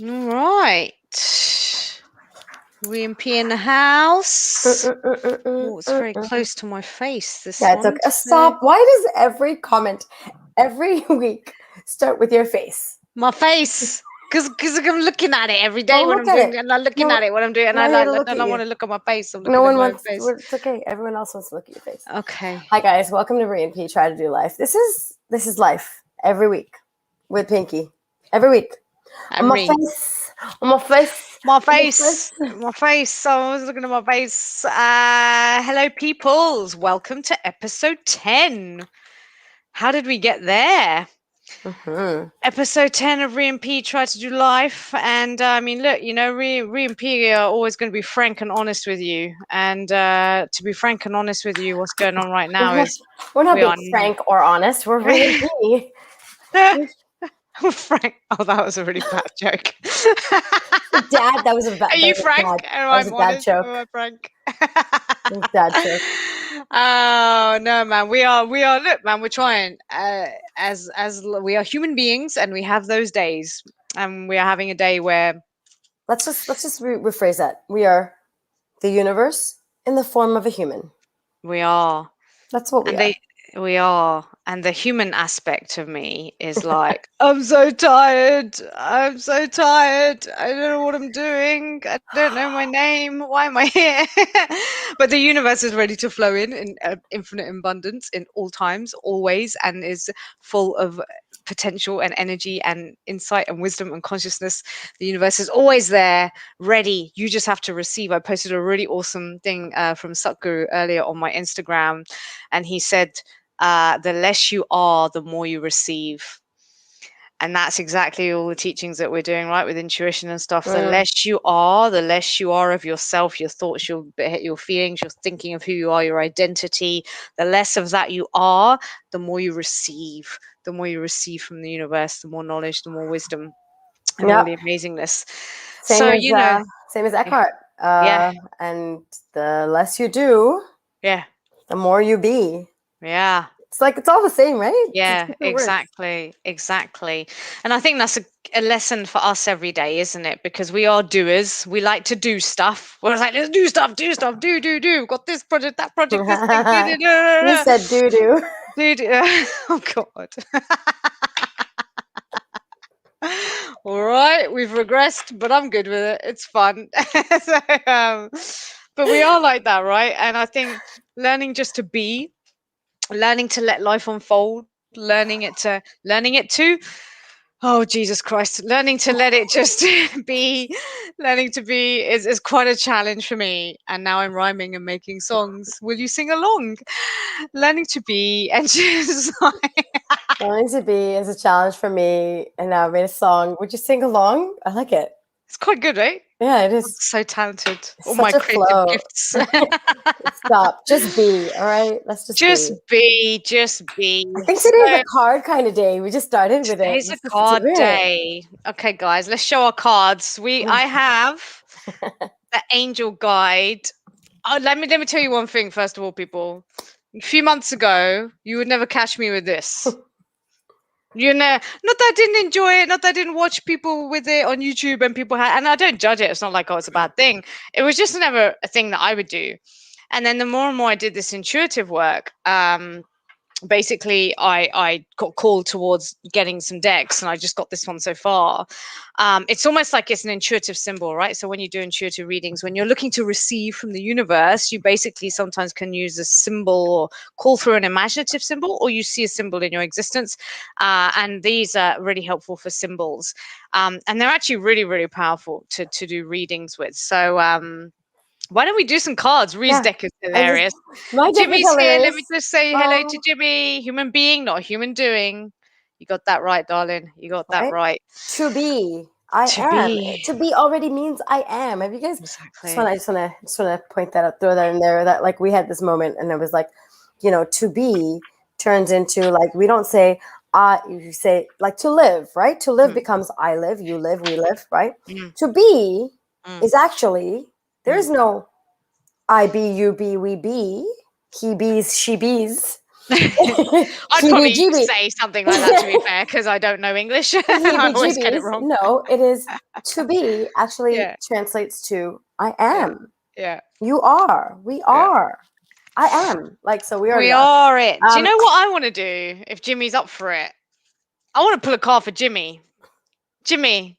All right. P in the house. Oh, it's very close to my face, this Yeah, it's one. okay. Stop. Why does every comment every week start with your face? My face. Because I'm looking at it every day Don't when look I'm at doing it. it. And I'm looking No, at it when I'm doing it. And we're not here to I look at don't want you. to look at my face. I'm No looking at one my own wants. face. It's okay. Everyone else wants to look at your face. Okay. Hi guys, welcome to Marie and P Try to Do Life. This is life every week with Pinky. Every week. On And my me. face. On my face. My On my face. My face. So I was looking at my face. Hello, peoples. Welcome to episode 10. How did we get there? Mm-hmm. Episode 10 of Re and P Try to Do Life. And I mean, look, you know, Re and P are always going to be frank and honest with you. And to be frank and honest with you, what's going on right now is We're not we being are frank or honest. We're really me. frank. Oh, that was a really bad joke. Dad, that was a Are you frank? Am that was I a dad honest? Am joke. I frank? Dad joke. Oh no, man. We are. Look, man. We're trying. As we are human beings, and we have those days, and we are having a day where Let's just rephrase that. We are the universe in the form of a human. we are, That's what we and are. we are, and the human aspect of me is like, I'm so tired. I'm so tired. I don't know what I'm doing. I don't know my name. Why am I here? But the universe is ready to flow in infinite abundance in all times, always, and is full of potential and energy and insight and wisdom and consciousness. The universe is always there, ready. You just have to receive. I posted a really awesome thing from Satguru earlier on my Instagram, and he said, the less you are, the more you receive. And that's exactly all the teachings that we're doing, right, with intuition and stuff. The less you are, the less you are of yourself, your thoughts, your feelings, your thinking of who you are, your identity. The less of that you are, the more you receive. The more you receive from the universe, the more knowledge, the more wisdom, and all Yep. the amazingness. Same So, as Eckhart. yeah, And the less you do, yeah, the more you be. yeah. It's like it's all the same, right? Yeah, It's exactly. And I think that's a lesson for us every day, isn't it? Because we are doers. We like to do stuff. We're like, let's do stuff, do. Got this project, that project, this thing. You said doo doo. Oh God. All right, we've regressed, but I'm good with it. It's fun. So, but we are like that, right? And I think learning just to be, learning to let life unfold, learning it to oh Jesus Christ, learning to let it just be, learning to be is quite a challenge for me. And now I'm rhyming and making songs. Will you sing along? Learning to be and just like, Learning to be is a challenge for me, and now I made a song. Would you sing along? I like it. it's quite good, right? Yeah, it I'm is. so talented. It's All my such a creative flow. gifts. Stop. Just be. All right. Let's just be. Just be. I think So today's a card kind of day. We just started with it. today's a card day. Okay, guys, let's show our cards. I have the angel guide. Oh, let me tell you one thing first of all, people. A few months ago, you would never catch me with this. You know, not that I didn't enjoy it, not that I didn't watch people with it on YouTube and people had, and I don't judge it. It's not like, oh, it's a bad thing. It was just never a thing that I would do. And then the more and more I did this intuitive work, basically I got called towards getting some decks, and I just got this one so far. It's almost like it's an intuitive symbol, right? So when you do intuitive readings, when you're looking to receive from the universe, you basically sometimes can use a symbol or call through an imaginative symbol, or you see a symbol in your existence. And these are really helpful for symbols, and they're actually really powerful to do readings with. So why don't we do some cards? Ree's deck is hilarious. My deck is Jimmy's here. Let me hilarious. just say hello to Jimmy. Human being, not a human doing. You got that right, darling. You got that right. To be. I To am. be. To be already means I am. Have you guys Exactly. I just wanna point that out, throw that in there, that like we had this moment and it was like, to be turns into like we don't say you say like to live, right? To live becomes I live, you live, we live, right? To be is actually there is no I be, you be, we be, he bees, she bees. I'd probably Heebie-jeebie. say something like that, to be fair, because I don't know English. I always get it Heebie-jeebies. wrong. No, it is to be actually Yeah, translates to I yeah, am. yeah, You are. We yeah. are. I am. Like, so we already We are. are it. Do you Um, know what I want to do if Jimmy's up for it? I want to pull a card for Jimmy. Jimmy,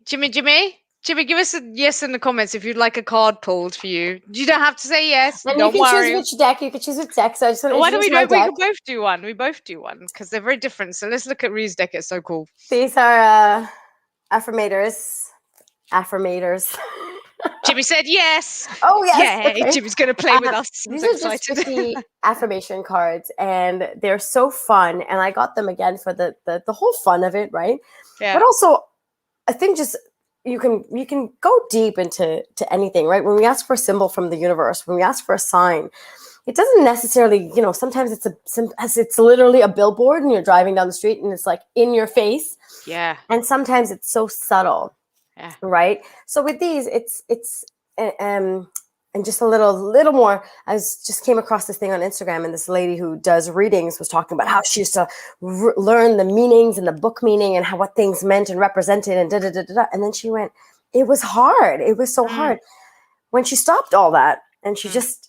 give us a yes in the comments if you'd like a card pulled for you. You don't have to say yes. and you Don't can choose worry. which deck. You can choose which deck. So I just want to Why don't introduce we my do? We deck. could both do one. We both do one because they're very different. So let's look at Ree's deck. It's so cool. These are affirmators. Affirmators. Jimmy said yes. Oh, yes. Yeah, Okay. Jimmy's gonna play with us. I'm These so are just excited. 50 affirmation cards, and they're so fun. And I got them again for the whole fun of it, right? Yeah. But also, I think just you can go deep into anything, right? When we ask for a symbol from the universe, when we ask for a sign, it doesn't necessarily, sometimes it's literally a billboard and you're driving down the street and it's like in your face. Yeah. And sometimes it's so subtle. Yeah. Right. So with these, it's and just a little more. Just came across this thing on Instagram, and this lady who does readings was talking about how she used to learn the meanings and the book meaning and how what things meant and represented and da da da da. And then she went, it was hard. It was so hard when she stopped all that and she just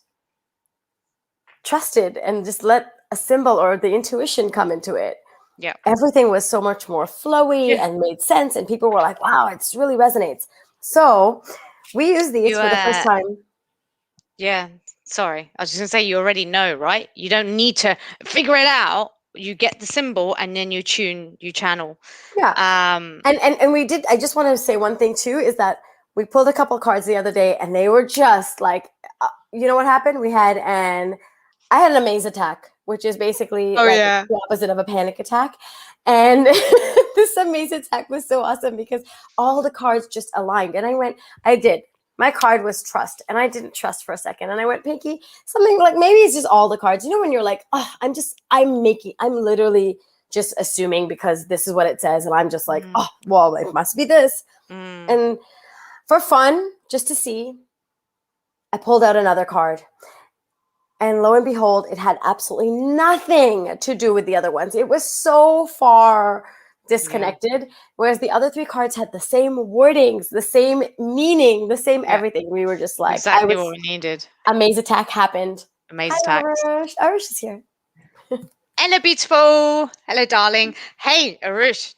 trusted and just let a symbol or the intuition come into it. Yeah. Everything was so much more flowy and made sense, and people were like, wow, it really resonates. So we use these for the first time. Yeah. Sorry. I was just gonna say you already know, right? You don't need to figure it out. You get the symbol and then you channel. Yeah. And we did. I just want to say one thing too, is that we pulled a couple cards the other day and they were just like, you know what happened? I had an amaze attack, which is basically the opposite of a panic attack. And this amaze attack was so awesome because all the cards just aligned. And my card was trust, and I didn't trust for a second. And I went, Pinky, something like maybe it's just all the cards. You know, when you're like, oh, I'm literally just assuming because this is what it says. And I'm just like, oh, well, it must be this. And for fun, just to see, I pulled out another card. And lo and behold, it had absolutely nothing to do with the other ones. It was so far disconnected, whereas the other three cards had the same wordings, the same meaning, the same everything. We were just like, exactly what we needed. Amaze attack happened. Amaze attack. Arush is here. Hello, beautiful. Hello, darling. Hey, Arush,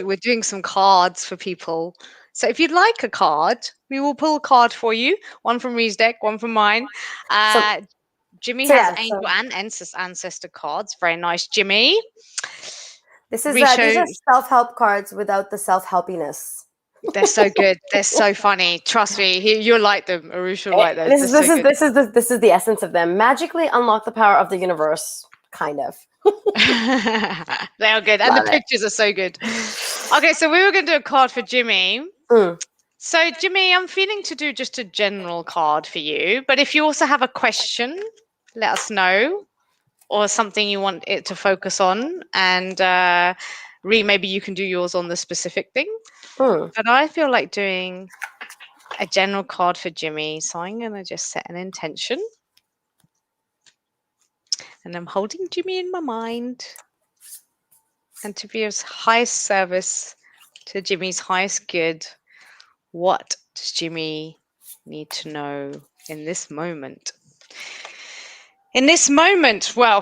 we're doing some cards for people. So if you'd like a card, we will pull a card for you. One from Ree's deck, one from mine. Jimmy has angel and ancestor cards. Very nice, Jimmy. These are self-help cards without the self-helpiness. They're so good. They're so funny. Trust me, you'll like them. Arush will like those. This is the essence of them. Magically unlock the power of the universe, kind of. They are good, and the pictures are so good. Okay, so we were going to do a card for Jimmy. So, Jimmy, I'm feeling to do just a general card for you, but if you also have a question, let us know, or something you want it to focus on, and Ree, maybe you can do yours on the specific thing. But I feel like doing a general card for Jimmy, so I'm going to just set an intention. And I'm holding Jimmy in my mind. And to be of highest service to Jimmy's highest good, what does Jimmy need to know in this moment? In this moment, well,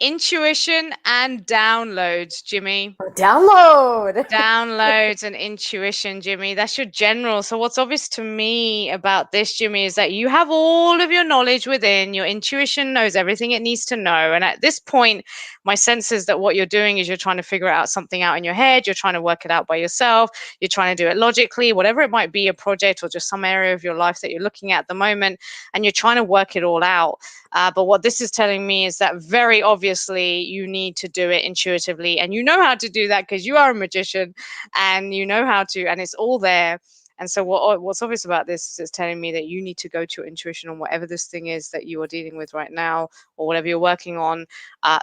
intuition and downloads, Jimmy. Downloads and intuition, Jimmy. That's your general. So what's obvious to me about this, Jimmy, is that you have all of your knowledge within. Your intuition knows everything it needs to know. And at this point, my sense is that what you're doing is you're trying to figure out something out in your head. You're trying to work it out by yourself. You're trying to do it logically, whatever it might be, a project or just some area of your life that you're looking at the moment. And you're trying to work it all out. But what this is telling me is that very obviously you need to do it intuitively, and you know how to do that because you are a magician and you know how to, and it's all there. And so what's obvious about this is telling me that you need to go to your intuition on whatever this thing is that you are dealing with right now, or whatever you're working on.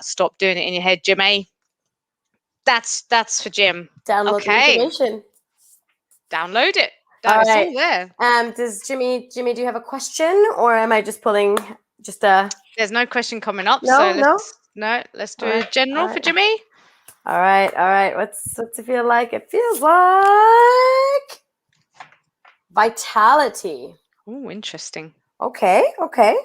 Stop doing it in your head, Jimmy. That's for Jim. Download the information. Download it. That's all there. Does Jimmy, do you have a question, or am I just pulling Just There's no question coming up, so no. let's do All a right, all general for right, Jimmy. all right, all right. What's it feel like? It feels like vitality. Oh, interesting. Okay, okay.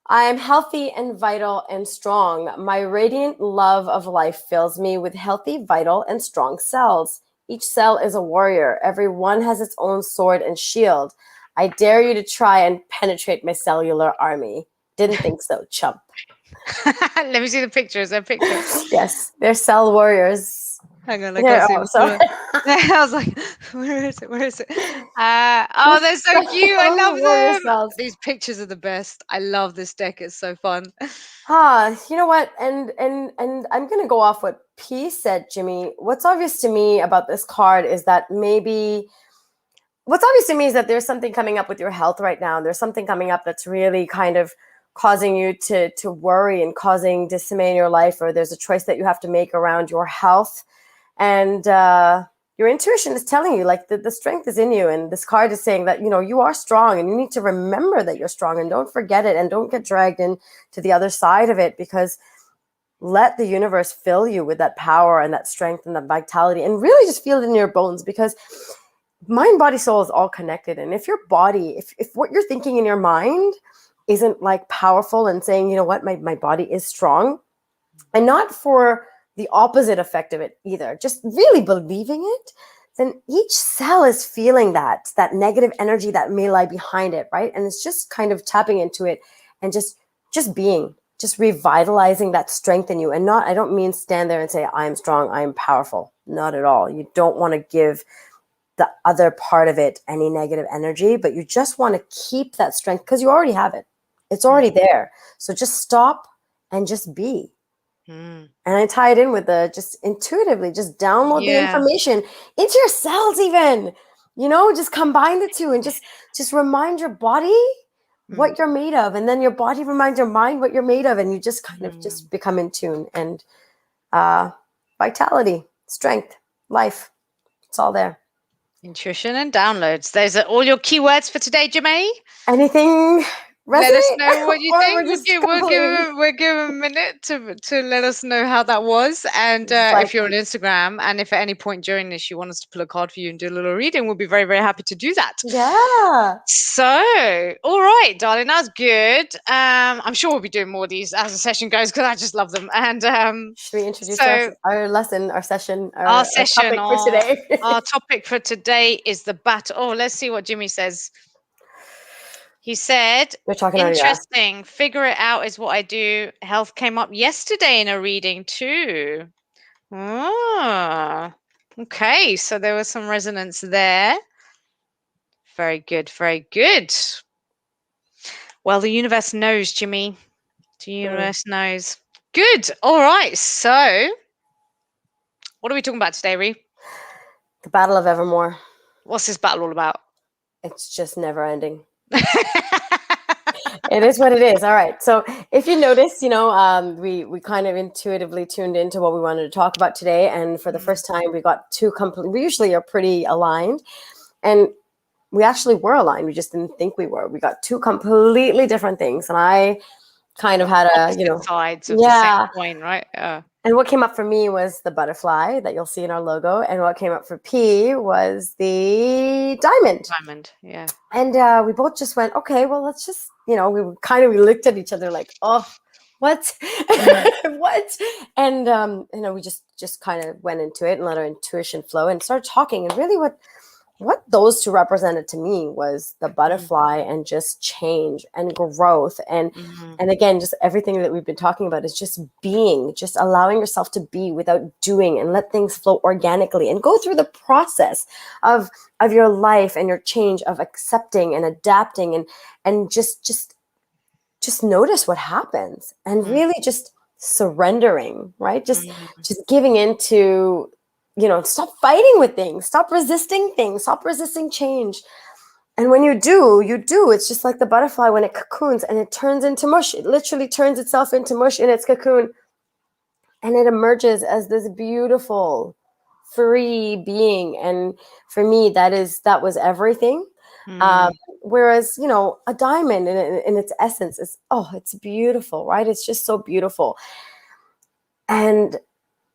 I am healthy and vital and strong. My radiant love of life fills me with healthy, vital, and strong cells. Each cell is a warrior. Every one has its own sword and shield. I dare you to try and penetrate my cellular army. Didn't think so, chump. Let me see the picture. Is there a picture? Yes, they're cell warriors. Hang on, I can't Here, see oh, the sorry. photo. I was like, where is it? Where is it? Oh, they're so cute. I love warrior them. cells. These pictures are the best. I love this deck. It's so fun. You know what? And I'm gonna go off what P said, Jimmy. What's obvious to me about this card is that maybe what's obvious to me is that there's something coming up with your health right now. There's something coming up that's really kind of causing you to worry and causing dismay in your life, or there's a choice that you have to make around your health. And your intuition is telling you like the strength is in you. And this card is saying that, you know, you are strong and you need to remember that you're strong and don't forget it and don't get dragged into the other side of it, because let the universe fill you with that power and that strength and that vitality, and really just feel it in your bones, because mind, body, soul is all connected. And if your body, if what you're thinking in your mind isn't like powerful and saying, you know what, my body is strong, and not for the opposite effect of it either, just really believing it, then each cell is feeling that negative energy that may lie behind it, right? And it's just kind of tapping into it and just being, just revitalizing that strength in you. And not, I don't mean stand there and say, I'm strong, I'm powerful. Not at all. You don't want to give the other part of it any negative energy, but you just want to keep that strength because you already have it. It's already there. So just stop and just be. Mm. And I tie it in with the just intuitively, just download the Yeah. information into your cells, even, you know, just combine the two and just remind your body what you're made of. And then your body reminds your mind what you're made of. And you just kind of just become in tune. And vitality, strength, life, it's all there. Intuition and downloads. Those are all your keywords for today, Jimmy. Anything Let us resonate? know what you Or we're think. just completely We'll give him a minute to let us know how that was. And like, if you're on Instagram, and if at any point during this you want us to pull a card for you and do a little reading, we'll be very, very happy to do that. yeah. So, all right, darling, that's good. I'm sure we'll be doing more of these as the session goes because I just love them. And Should we introduce so our lesson, our session, our our session, topic for today? our topic for today is the battle. Oh, let's see what Jimmy says. He said, We're talking already, yeah. interesting. Figure it out is what I do. Health came up yesterday in a reading too. Ah, okay. So there was some resonance there. Very good. Very good. Well, the universe knows, Jimmy. The universe knows. Good. All right. So, what are we talking about today, Ree? The Battle of Evermore. What's this battle all about? It's just never ending. It is what it is. All right. So if you notice, you know, we kind of intuitively tuned into what we wanted to talk about today, and for the first time, we got two complete. We usually are pretty aligned, and we actually were aligned. We just didn't think we were. We got two completely different things, and I kind of had a, you know, sides of the same yeah. coin, right? And what came up for me was the butterfly that you'll see in our logo, and what came up for P was the diamond. Diamond, yeah. And we both just went, okay, well, let's just, you know, we looked at each other like, oh, what, what? And you know, we just kind of went into it and let our intuition flow and started talking. And really, what those two represented to me was the butterfly and just change and growth and again, just everything that we've been talking about is just being, just allowing yourself to be without doing, and let things flow organically and go through the process of your life and your change, of accepting and adapting and just notice what happens and really just surrendering, right? Just giving into, you know, stop fighting with things, stop resisting things, stop resisting change. And when you do, it's just like the butterfly when it cocoons and it turns into mush. It literally turns itself into mush in its cocoon. And it emerges as this beautiful, free being. And for me, that was everything. Mm. Whereas, a diamond in its essence is, oh, it's beautiful, right? It's just so beautiful. And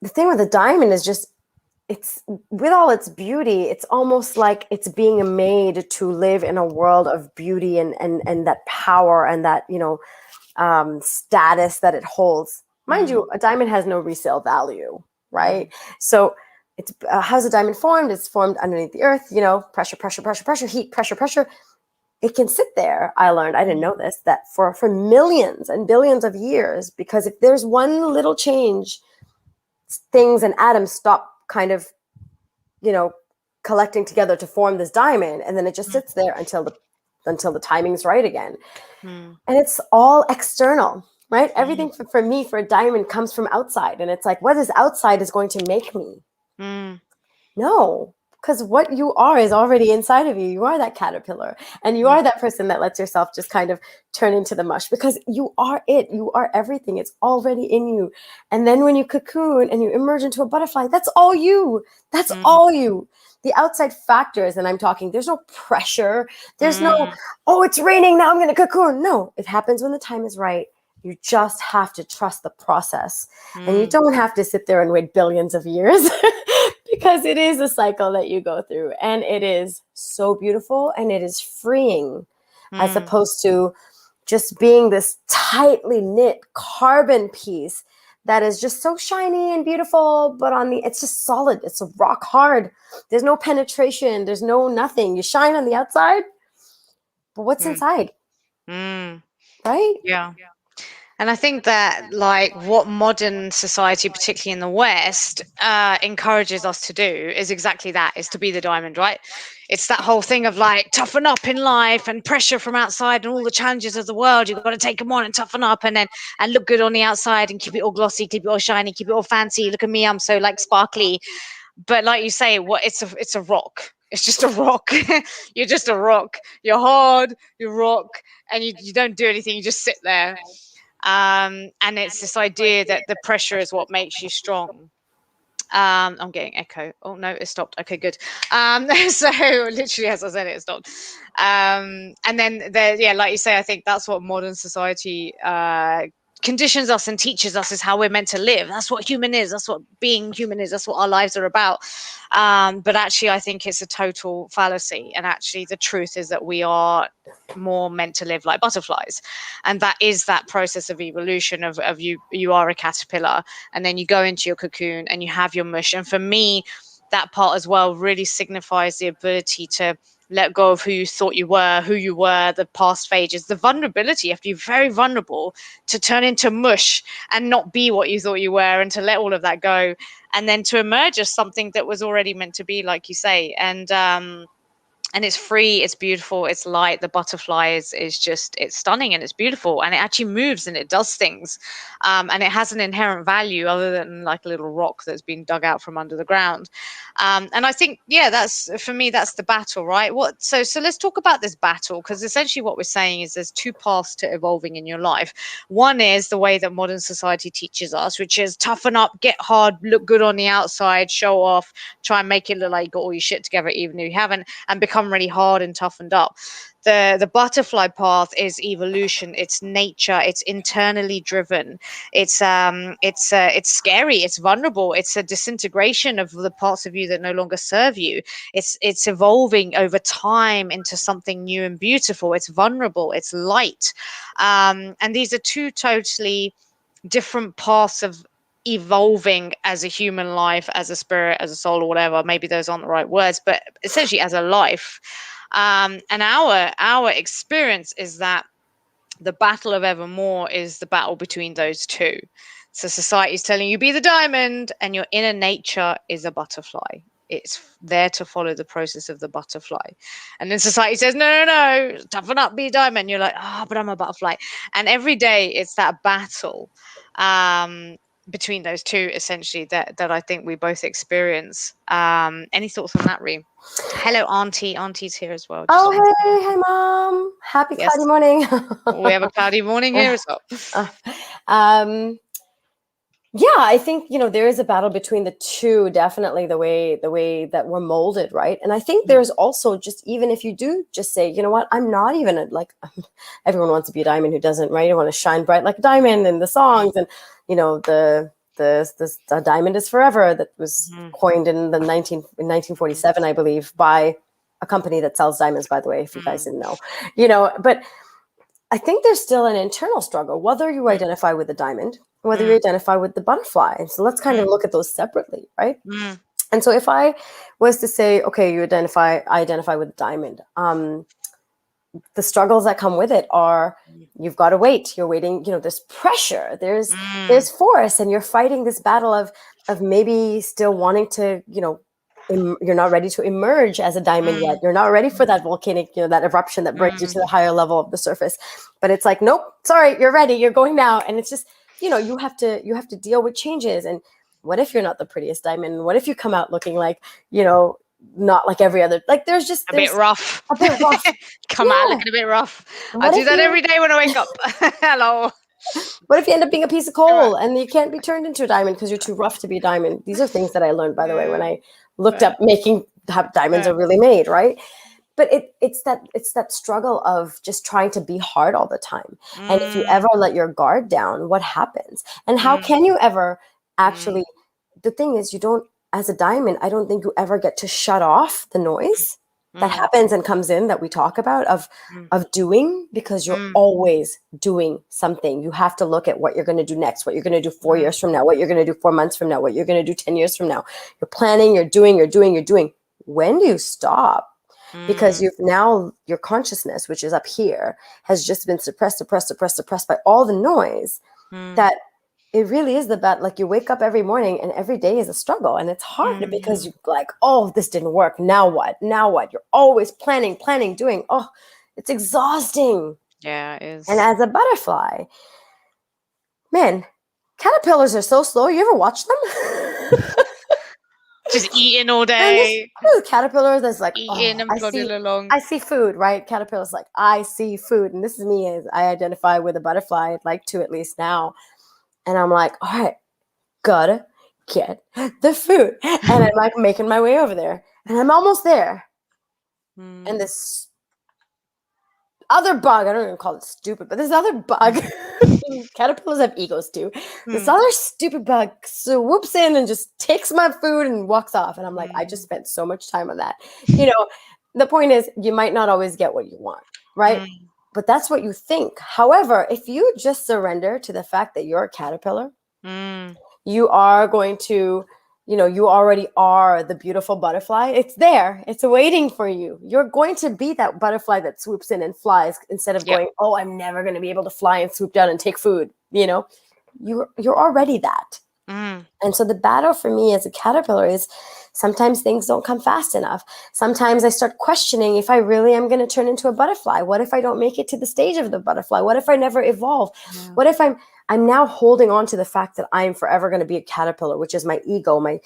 the thing with a diamond is just, it's, with all its beauty, it's almost like it's being made to live in a world of beauty and that power and that, status that it holds. Mind Mm. you, a diamond has no resale value, right? So it's, how's a diamond formed? It's formed underneath the earth, pressure, pressure, pressure, pressure, heat, pressure, pressure. It can sit there. I learned, I didn't know this, that for millions and billions of years, because if there's one little change, things and atoms stop kind of, you know, collecting together to form this diamond, and then it just sits there until the timing's right again. Mm. And it's all external, right? Mm. Everything for me, for a diamond, comes from outside, and it's like, what is outside is going to make me? Mm. No, because what you are is already inside of you. You are that caterpillar, and you Mm. are that person that lets yourself just kind of turn into the mush, because you are it. You are everything. It's already in you. And then when you cocoon and you emerge into a butterfly, that's all you. That's Mm. all you. The outside factors, and I'm talking, there's no pressure. There's no, Mm. oh, it's raining now, I'm going to cocoon. No, it happens when the time is right. You just have to trust the process. And you Mm. don't have to sit there and wait billions of years because it is a cycle that you go through. And it is so beautiful and it is freeing, as Mm. opposed to just being this tightly knit carbon piece that is just so shiny and beautiful, but it's just solid. It's a rock hard. There's no penetration. There's no nothing. You shine on the outside, but what's Mm. inside, Mm. right? Yeah. And I think that, like, what modern society, particularly in the West, encourages us to do is exactly that: is to be the diamond, right? It's that whole thing of like toughen up in life and pressure from outside and all the challenges of the world. You've got to take them on and toughen up, and look good on the outside and keep it all glossy, keep it all shiny, keep it all fancy. Look at me, I'm so like sparkly. But like you say, what it's a rock. It's just a rock. You're just a rock. You're hard. You rock, and you don't do anything. You just sit there. And it's this idea that the pressure is what makes you strong. I'm getting echo. Oh no, it stopped. Okay, good. So literally as I said it, it stopped. And then there, yeah, like you say, I think that's what modern society conditions us and teaches us, is how we're meant to live. That's what human is. That's what being human is. That's what our lives are about. But actually, I think it's a total fallacy. And actually, the truth is that we are more meant to live like butterflies, and that is that process of evolution of you are a caterpillar, and then you go into your cocoon and you have your mush. And for me, that part as well really signifies the ability to let go of who you thought you were, the past phases, the vulnerability. You have to be very vulnerable to turn into mush and not be what you thought you were, and to let all of that go, and then to emerge as something that was already meant to be, like you say. And it's free, it's beautiful, it's light. The butterfly is just, it's stunning and it's beautiful, and it actually moves and it does things, and it has an inherent value other than like a little rock that's been dug out from under the ground. And I think, yeah, that's, for me, that's the battle, right? So let's talk about this battle, because essentially what we're saying is there's two paths to evolving in your life. One is the way that modern society teaches us, which is toughen up, get hard, look good on the outside, show off, try and make it look like you got all your shit together even if you haven't, and become really hard and toughened up. The butterfly path is evolution. It's nature. It's internally driven. It's scary. It's vulnerable. It's a disintegration of the parts of you that no longer serve you. It's evolving over time into something new and beautiful. It's vulnerable. It's light. And these are two totally different paths of evolving as a human life, as a spirit, as a soul, or whatever. Maybe those aren't the right words, but essentially as a life. And our experience is that the battle of evermore is the battle between those two. So society is telling you be the diamond, and your inner nature is a butterfly. It's there to follow the process of the butterfly. And then society says, no, no, no, toughen up, be a diamond. You're like, oh, but I'm a butterfly. And every day it's that battle between those two, essentially, that I think we both experience. Any thoughts on that, Ree? Hello, Auntie. Auntie's here as well. Just Oh, want to say hey, hey, Mom. Happy cloudy yes. morning. We have a cloudy morning here as well. um, Yeah, I think, there is a battle between the two, definitely the way that we're molded, right? And I think Mm, there's also, just even if you do just say, you know what, I'm not even like everyone wants to be a diamond, who doesn't, right? You want to shine bright like a diamond in the songs, and the diamond is forever, that was mm, coined in 1947, I believe, by a company that sells diamonds, by the way, if you guys mm, didn't know. But I think there's still an internal struggle, whether you mm, identify with the diamond, whether you mm, identify with the butterfly. And so let's kind of mm, look at those separately, right? mm, And so if I was to say, okay, I identify with the diamond, the struggles that come with it are, you've got to wait. You're waiting, there's pressure, there's mm, force, and you're fighting this battle of maybe still wanting to, you're not ready to emerge as a diamond yet. mm, You're not ready for that volcanic, that eruption that brings you mm, to the higher level of the surface. But it's like, nope, sorry, you're ready. You're going now. And it's just, you have to deal with changes. And what if you're not the prettiest diamond? What if you come out looking like, you know, not like every other, like a bit there's rough. a bit rough. Come out Yeah. looking a bit rough. I What do if that you every day when I wake up. Hello. what if you end up being a piece of Come on. coal and you can't be turned into a diamond because you're too rough to be a diamond? These are things that I learned, by the way, when I looked Yeah, up making how diamonds yeah, are really made, right? But it's that struggle of just trying to be hard all the time. And if you mm, ever let your guard down, what happens? And how mm, can you ever mm, actually, the thing is, you don't, as a diamond, I don't think you ever get to shut off the noise that mm, happens and comes in, that we talk about, mm, of doing, because you're mm, always doing something. You have to look at what you're going to do next, what you're going to do 4 years mm, from now, what you're going to do 4 months from now, what you're going to do 10 years from now. You're planning, you're doing, you're doing, you're doing. When do you stop? Because mm, you've now, your consciousness, which is up here, has just been suppressed, suppressed, suppressed, suppressed by all the noise, mm, that it really is the bad. Like, you wake up every morning and every day is a struggle, and it's hard because mm. you like, oh, this didn't work, now what, now what? You're always planning, planning, doing. Oh, it's exhausting. Yeah, it And is. as a butterfly, man, caterpillars are so slow. You ever watch them? Just eating all And day, this caterpillar that's like, eating oh, and plodding along. I see food, right? Caterpillar's like, I see food. And this is me, as I identify with a butterfly. I'd like to, at least now. And I'm like, all right, gotta get the food. And I'm like making my way over there. And I'm almost there. And Mm, this other bug, I don't even call it stupid, but this other bug, caterpillars have egos too. This mm, other stupid bug swoops in and just takes my food and walks off. And I'm like, I just mm, spent so much time on that. You know, the point is, you might not always get what you want, right? mm, But that's what you think. However, if you just surrender to the fact that you're a caterpillar, mm, you are going to, you already are the beautiful butterfly. It's there, it's waiting for you. You're going to be that butterfly that swoops in and flies, instead of yep. going, oh, I'm never going to be able to fly and swoop down and take food. You're already that. Mm, And so the battle for me as a caterpillar is, sometimes things don't come fast enough. Sometimes I start questioning if I really am going to turn into a butterfly. What if I don't make it to the stage of the butterfly? What if I never evolve? yeah. What if I'm now holding on to the fact that I'm forever going to be a caterpillar, which is my ego, my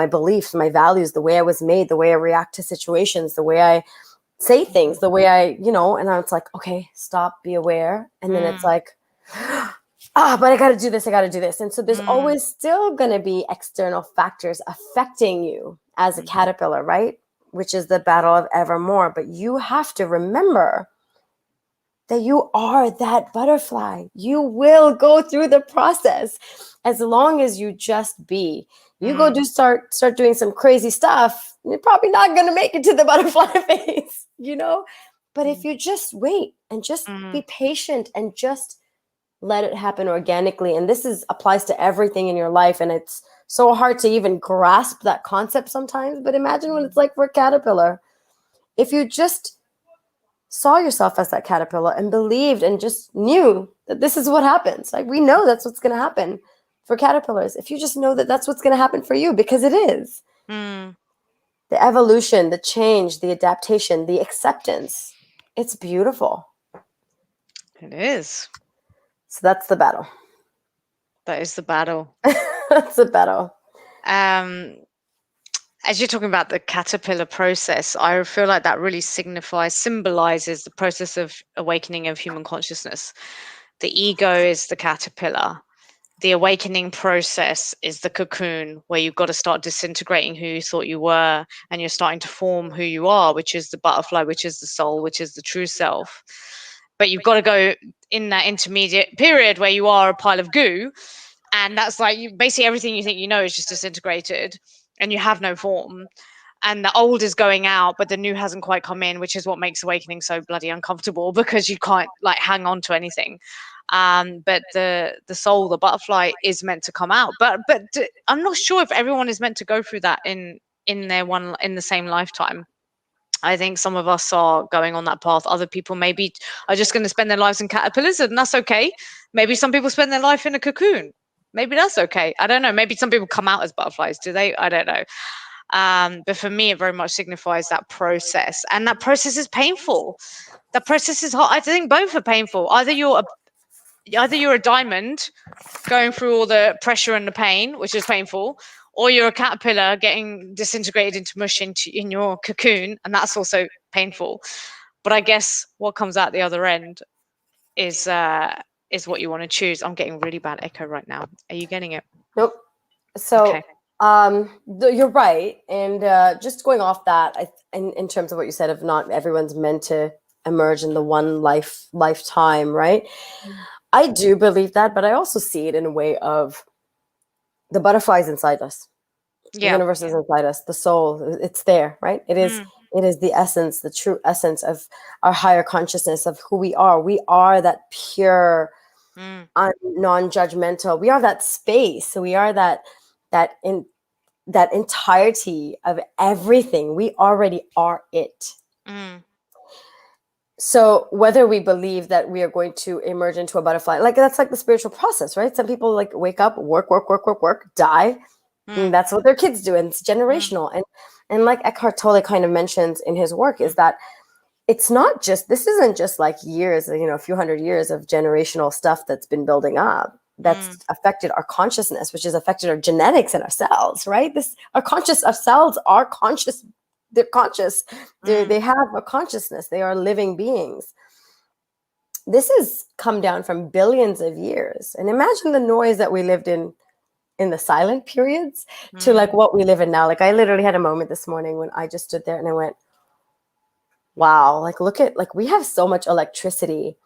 beliefs, my values, the way I was made, the way I react to situations, the way I say things, the way and it's like, okay, stop, be aware. And then it's Mm, like, but I got to do this. I got to do this. And so there's mm, always still going to be external factors affecting you as a mm, caterpillar, right? Which is the battle of evermore. But you have to remember that you are that butterfly. You will go through the process, as long as you just be. You go mm, do start doing some crazy stuff, you're probably not going to make it to the butterfly phase. But if mm, you just wait and just mm, be patient and just let it happen organically, and this is applies to everything in your life, and it's so hard to even grasp that concept sometimes, but imagine what it's mm, like for a caterpillar. If you just saw yourself as that caterpillar and believed and just knew that this is what happens, like, we know that's what's going to happen for caterpillars. If you just know that that's what's going to happen for you, because it is, mm. the evolution, the change, the adaptation, the acceptance, it's beautiful. It is. So that's the battle. That is the battle. That's the battle. Um, as you're talking about the caterpillar process, I feel like that really symbolizes the process of awakening of human consciousness. The ego is the caterpillar, the awakening process is the cocoon where you've got to start disintegrating who you thought you were, and you're starting to form who you are, which is the butterfly, which is the soul, which is the true self. But you've got to go in that intermediate period where you are a pile of goo, and that's like you basically everything you think you know is just disintegrated, and you have no form, and the old is going out but the new hasn't quite come in, which is what makes awakening so bloody uncomfortable, because you can't like hang on to anything. But the soul, the butterfly, is meant to come out, but I'm not sure if everyone is meant to go through that in their one in the same lifetime. I think some of us are going on that path. Other people maybe are just going to spend their lives in caterpillars, and that's okay. Maybe some people spend their life in a cocoon. Maybe that's okay. I don't know. Maybe some people come out as butterflies. Do they? I don't know. But for me, it very much signifies that process, and that process is painful. That process is hard. I think both are painful. Either you're a diamond going through all the pressure and the pain, which is painful, or you're a caterpillar getting disintegrated into mush in your cocoon, and that's also painful. But I guess what comes out the other end is what you want to choose. I'm getting really bad echo right now. Are you getting it? Nope. Okay. So you're right, and just going off that, in terms of what you said of not everyone's meant to emerge in the one lifetime, right? I do believe that, but I also see it in a way of the butterflies inside us. The Yeah. universe is inside us. The soul, it's there, right? It is. Mm, It is the essence, the true essence of our higher consciousness of who we are. We are that pure, mm, non-judgmental. We are that space. So we are that in that entirety of everything. We already are it. mm, So whether we believe that we are going to emerge into a butterfly, like that's like the spiritual process, right? Some people like wake up, work, die. And mm, that's what their kids do, and it's mm, generational. And like Eckhart Tolle kind of mentions in his work is that it's not just, this isn't just like years, a few hundred years of generational stuff that's been building up mm, that's affected our consciousness, which has affected our genetics and our cells, right? Our cells are conscious. They're conscious. mm, They have a consciousness. They are living beings. This has come down from billions of years. And imagine the noise that we lived in the silent periods to like mm, what we live in now. Like I literally had a moment this morning when I just stood there and I went, wow, like look at, like we have so much electricity.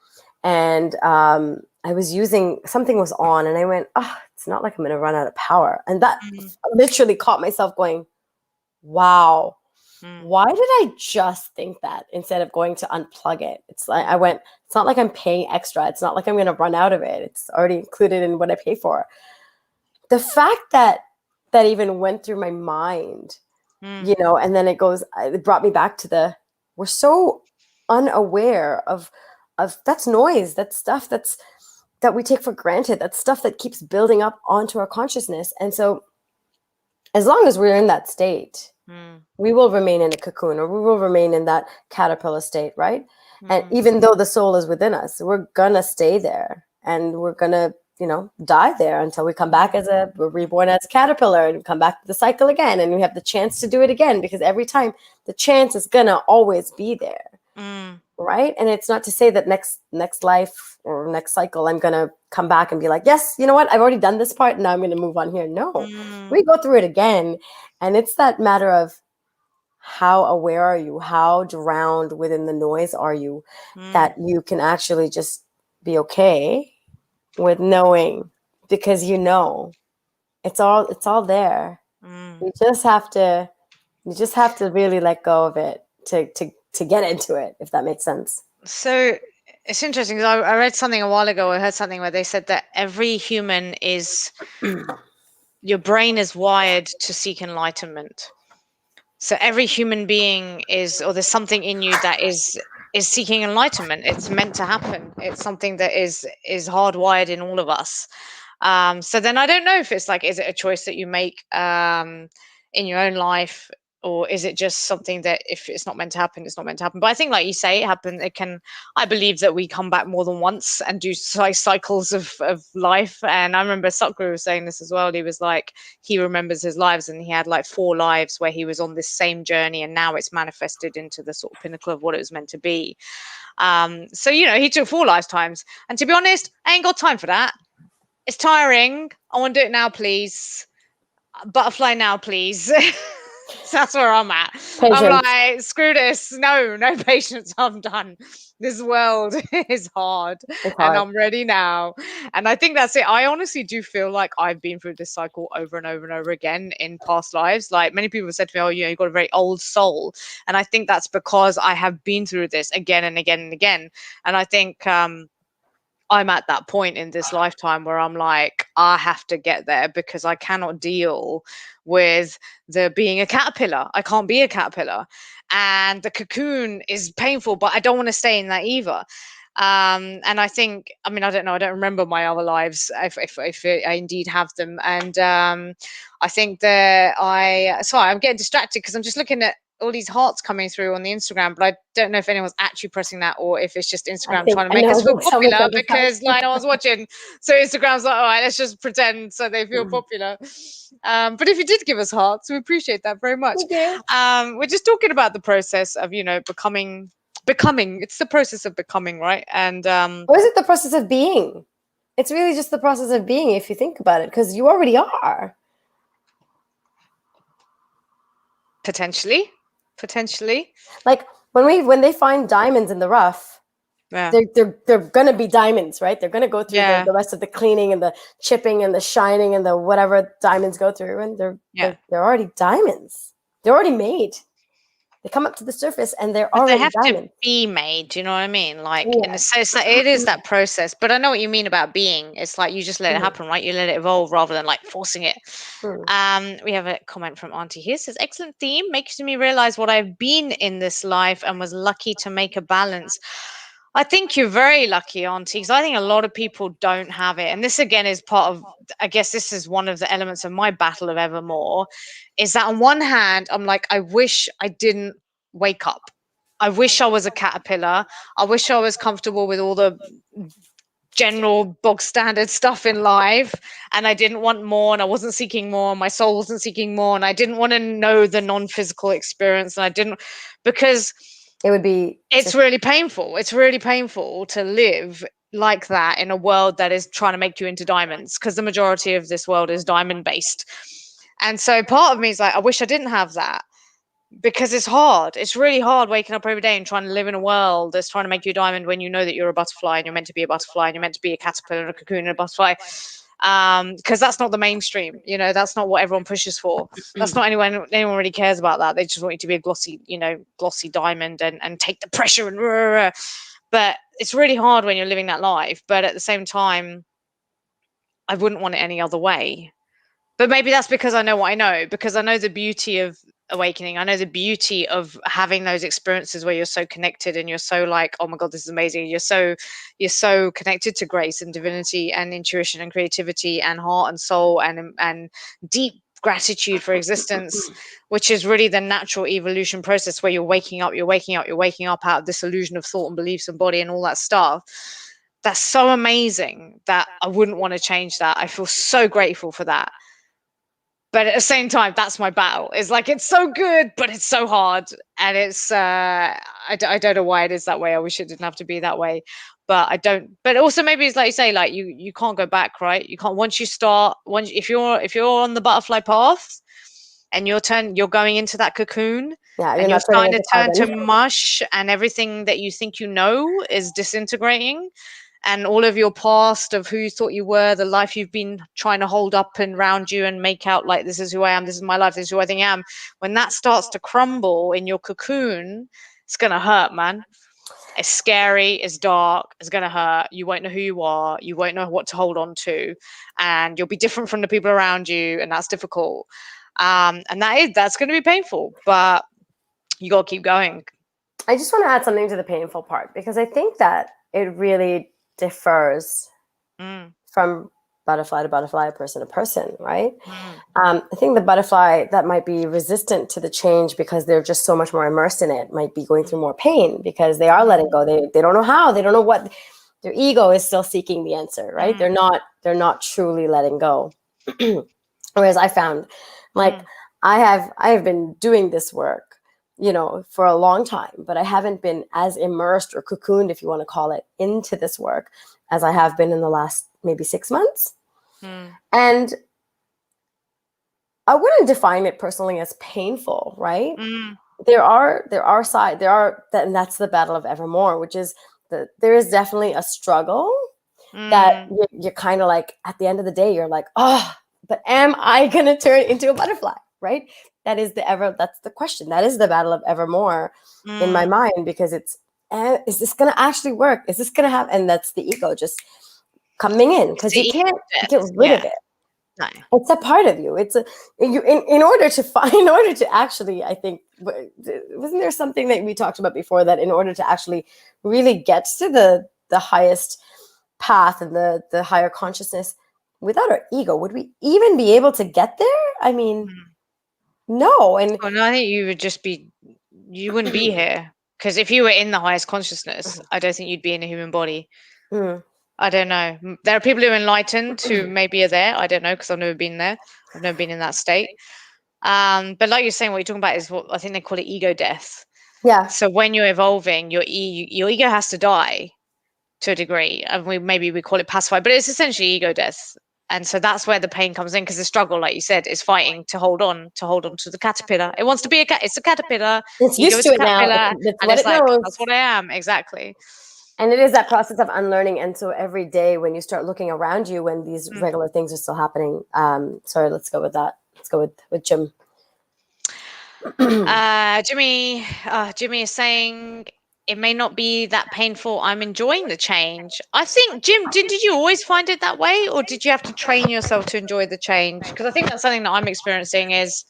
And I was using, something was on and I went, oh, it's not like I'm going to run out of power. And that mm, literally caught myself going, wow, mm, why did I just think that instead of going to unplug it? It's like I went, it's not like I'm paying extra. It's not like I'm going to run out of it. It's already included in what I pay for. The fact that that even went through my mind, mm, and then it brought me back to we're so unaware of that's noise, that's stuff that we take for granted, that's stuff that keeps building up onto our consciousness. And so as long as we're in that state, mm, we will remain in a cocoon, or we will remain in that caterpillar state, right? And mm, even though the soul is within us, we're gonna stay there, and we're gonna, die there until we come back we're reborn as a caterpillar and come back to the cycle again, and we have the chance to do it again, because every time the chance is gonna always be there, mm, right? And it's not to say that next life or next cycle I'm gonna come back and be like, yes, you know what, I've already done this part, now I'm gonna move on here. No, mm, we go through it again, and it's that matter of how aware are you, how drowned within the noise are you, mm, that you can actually just be okay with knowing, because it's all there. mm. You just have to really let go of it to get into it, if that makes sense. So it's interesting because I read something a while ago. I heard something where they said that every human is, your brain is wired to seek enlightenment. So every human being is, or there's something in you that is seeking enlightenment. It's meant to happen. It's something that is hardwired in all of us. So then I don't know if it's like, is it a choice that you make in your own life, or is it just something that if it's not meant to happen, it's not meant to happen? But I think, like you say, it happen. It can. I believe that we come back more than once and do cycles of life. And I remember Satguru was saying this as well. He was like, he remembers his lives, and he had like 4 lives where he was on this same journey, and now it's manifested into the sort of pinnacle of what it was meant to be. So he took 4 lifetimes, and to be honest, I ain't got time for that. it's tiring. I want to do it now, please. Butterfly now, please. So that's where I'm at. I'm Patience. like, screw this. No, no patience. I'm done. This world is hard It's and hard. I'm ready now. And I think that's it. I honestly do feel like I've been through this cycle over and over and over again in past lives. Like many people have said to me, oh, you know, you've got a very old soul. And I think that's because I have been through this again and again and again. And I think, I'm at that point in this lifetime where I'm like, I have to get there because I cannot deal with the being a caterpillar. I can't be a caterpillar. And the cocoon is painful, but I don't want to stay in that either. And I think, I mean, I don't know, I don't remember my other lives if I indeed have them. And I think that sorry, I'm getting distracted because I'm just looking at all these hearts coming through on the Instagram, but I don't know if anyone's actually pressing that or if it's just Instagram trying to I make know, us I feel think someone popular said this house. because like no one's watching. So Instagram's like, all right, let's just pretend so they feel popular. But if you did give us hearts, we appreciate that very much. Thank you. We're just talking about the process of, you know, becoming. It's the process of becoming, right? And Or is it the process of being? It's really just the process of being, if you think about it, because you already are. potentially. Like when they find diamonds in the rough, Yeah. they're gonna be diamonds, right? They're gonna go through Yeah. the rest of the cleaning and the chipping and the shining and the whatever diamonds go through, and Yeah. they're already diamonds. They're already made. They come up to the surface and they're But they already have to diamonds. be made, do you know what I mean? Like in a Yeah. sense that it is that process. But I know what you mean about being. It's like you just let it Mhm. happen, right? You let it evolve rather than like forcing it. Mhm. We have a comment from Auntie here. Says, excellent theme, makes me realize what I've been in this life and was lucky to make a balance. I think you're very lucky, Auntie, because I think a lot of people don't have it. And this again is part of, I guess this is one of the elements of my battle of Evermore, is that on one hand, I'm like, I wish I didn't wake up. I wish I was a caterpillar. I wish I was comfortable with all the general bog standard stuff in life and I didn't want more and I wasn't seeking more. My soul wasn't seeking more and I didn't want to know the non-physical experience and I didn't because It would be it's really painful. It's really painful to live like that in a world that is trying to make you into diamonds because the majority of this world is diamond based. And so part of me is like, I wish I didn't have that because it's hard. It's really hard waking up every day and trying to live in a world that's trying to make you a diamond when you know that you're a butterfly and you're meant to be a butterfly and you're meant to be a caterpillar and a cocoon and a butterfly. Because that's not the mainstream, you know, that's not what everyone pushes for. That's not anyone really cares about that. They just want you to be a glossy diamond and take the pressure and but it's really hard when you're living that life. But at the same time, I wouldn't want it any other way. But maybe that's because I know what I know, because I know the beauty of awakening. I know the beauty of having those experiences where you're so connected and you're so like, oh my God, this is amazing. You're so connected to grace and divinity and intuition and creativity and heart and soul and deep gratitude for existence, which is really the natural evolution process where you're waking up out of this illusion of thought and beliefs and body and all that stuff. That's so amazing that I wouldn't want to change that. I feel so grateful for that, but at the same time that's my battle. It's like it's so good but it's so hard and it's I don't know why it is that way. I wish it didn't have to be that way, but I don't. But also maybe it's like you say, like you can't go back, right? You can't once you start. Once if you're on the butterfly path and you're going into that cocoon yeah, you're and you're not turning starting to into turn to carbon. mush and everything that you think you know is disintegrating and all of your past of who you thought you were, the life you've been trying to hold up and round you and make out like this is who I am, this is my life, this is who I think I am. When that starts to crumble in your cocoon, it's gonna hurt, man. It's scary, it's dark, it's gonna hurt. You won't know who you are, you won't know what to hold on to, and you'll be different from the people around you, and that's difficult. And that's gonna be painful, but you gotta keep going. I just want to add something to the painful part because I think that it really differs Mm, from butterfly to butterfly, person to person, right? mm, I think the butterfly that might be resistant to the change because they're just so much more immersed in it might be going through more pain because they are letting go. They don't know how. They don't know what. Their ego is still seeking the answer, right? mm, They're not truly letting go. Whereas I found, like, mm, I have been doing this work, you know, for a long time, but I haven't been as immersed or cocooned, if you want to call it, into this work as I have been in the last maybe 6 months. Mm. And I wouldn't define it personally as painful, right? Mm. And that's the battle of evermore, which is there is definitely a struggle that Mm. you're kind of like, at the end of the day, you're like, oh, but am I going to turn into a butterfly? Right? That's the question. That is the battle of evermore in my Mm. mind, because is this going to actually work? Is this going to happen? And that's the ego just coming in, It's because the you ego can't death. get rid of Yeah. it. No. It's a part of you. It's in order to find, in order to actually, I think, wasn't there something that we talked about before, that in order to actually really get to the highest path and the higher consciousness, without our ego, would we even be able to get there? I mean, Mm. no. And Well, no, I think you wouldn't be here. Because if you were in the highest consciousness, I don't think you'd be in a human body. Mm. I don't know. There are people who are enlightened who maybe are there. I don't know because I've never been there. I've never been in that state. But like you're saying, what you're talking about is what I think they call it ego death. Yeah, So when you're evolving, your ego has to die to a degree, and maybe we call it pacified, but it's essentially ego death. And so that's where the pain comes in, because the struggle, like you said, is fighting to hold on to the caterpillar. It wants to be it's a caterpillar. it's Ego used is to a it now. caterpillar, It's and what it's it like that's knows. what I am exactly. And it is that process of unlearning. And so every day when you start looking around you, when these Mm. regular things are still happening, sorry, let's go with that. Let's go with Jim. Jimmy is saying it may not be that painful. I'm enjoying the change. I think, Jim, did you always find it that way, or did you have to train yourself to enjoy the change? Because I think that's something that I'm experiencing is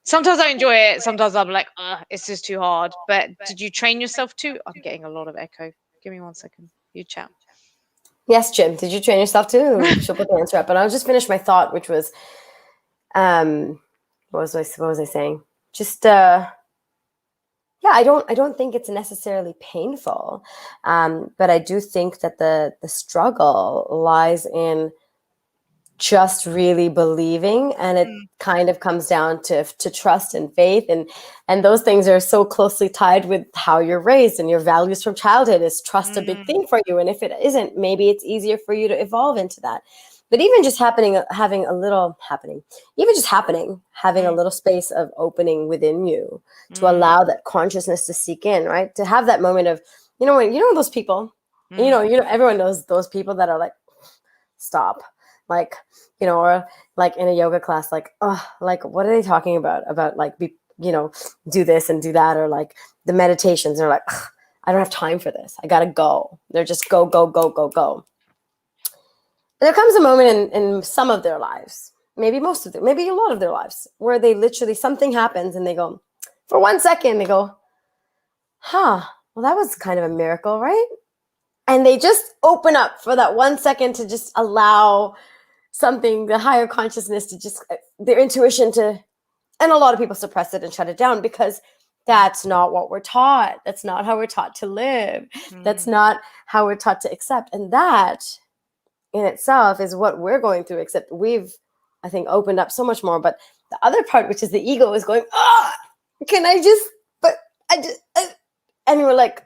sometimes I enjoy it, sometimes I'm like, it's just too hard. But did you train yourself to? I'm getting a lot of echo. Give me 1 second. You chat. Yes, Jim. Did you train yourself too? She'll put the answer up. But I'll just finish my thought, which was, um, what was I saying? Just yeah, I don't think it's necessarily painful, but I do think that the struggle lies in just really believing, and it Mm, kind of comes down to trust and faith, and those things are so closely tied with how you're raised and your values from childhood. Is trust a big mm, thing for you? And if it isn't, maybe it's easier for you to evolve into that. But even just having a little happening, even just happening, having a mm, little space of opening within you to mm, allow that consciousness to seek in, right? To have that moment of, when those people, mm, everyone knows those people that are like, stop, like, or like in a yoga class, like, oh, like, what are they talking about like, do this and do that, or like the meditations, they're like, ugh, I don't have time for this, I gotta go. They're just go go go go go. And there comes a moment in some of their lives, maybe most of them, maybe a lot of their lives, where they literally, something happens and they go, for 1 second, they go, huh, well, that was kind of a miracle, right? And they just open up for that 1 second to just allow something, the higher consciousness, to just, their intuition to, and a lot of people suppress it and shut it down, because that's not what we're taught. That's not how we're taught to live. That's mm, not how we're taught to accept. And that in itself is what we're going through, except we've, I think, opened up so much more. But the other part, which is the ego, is going, can I just, but I just, and we're like,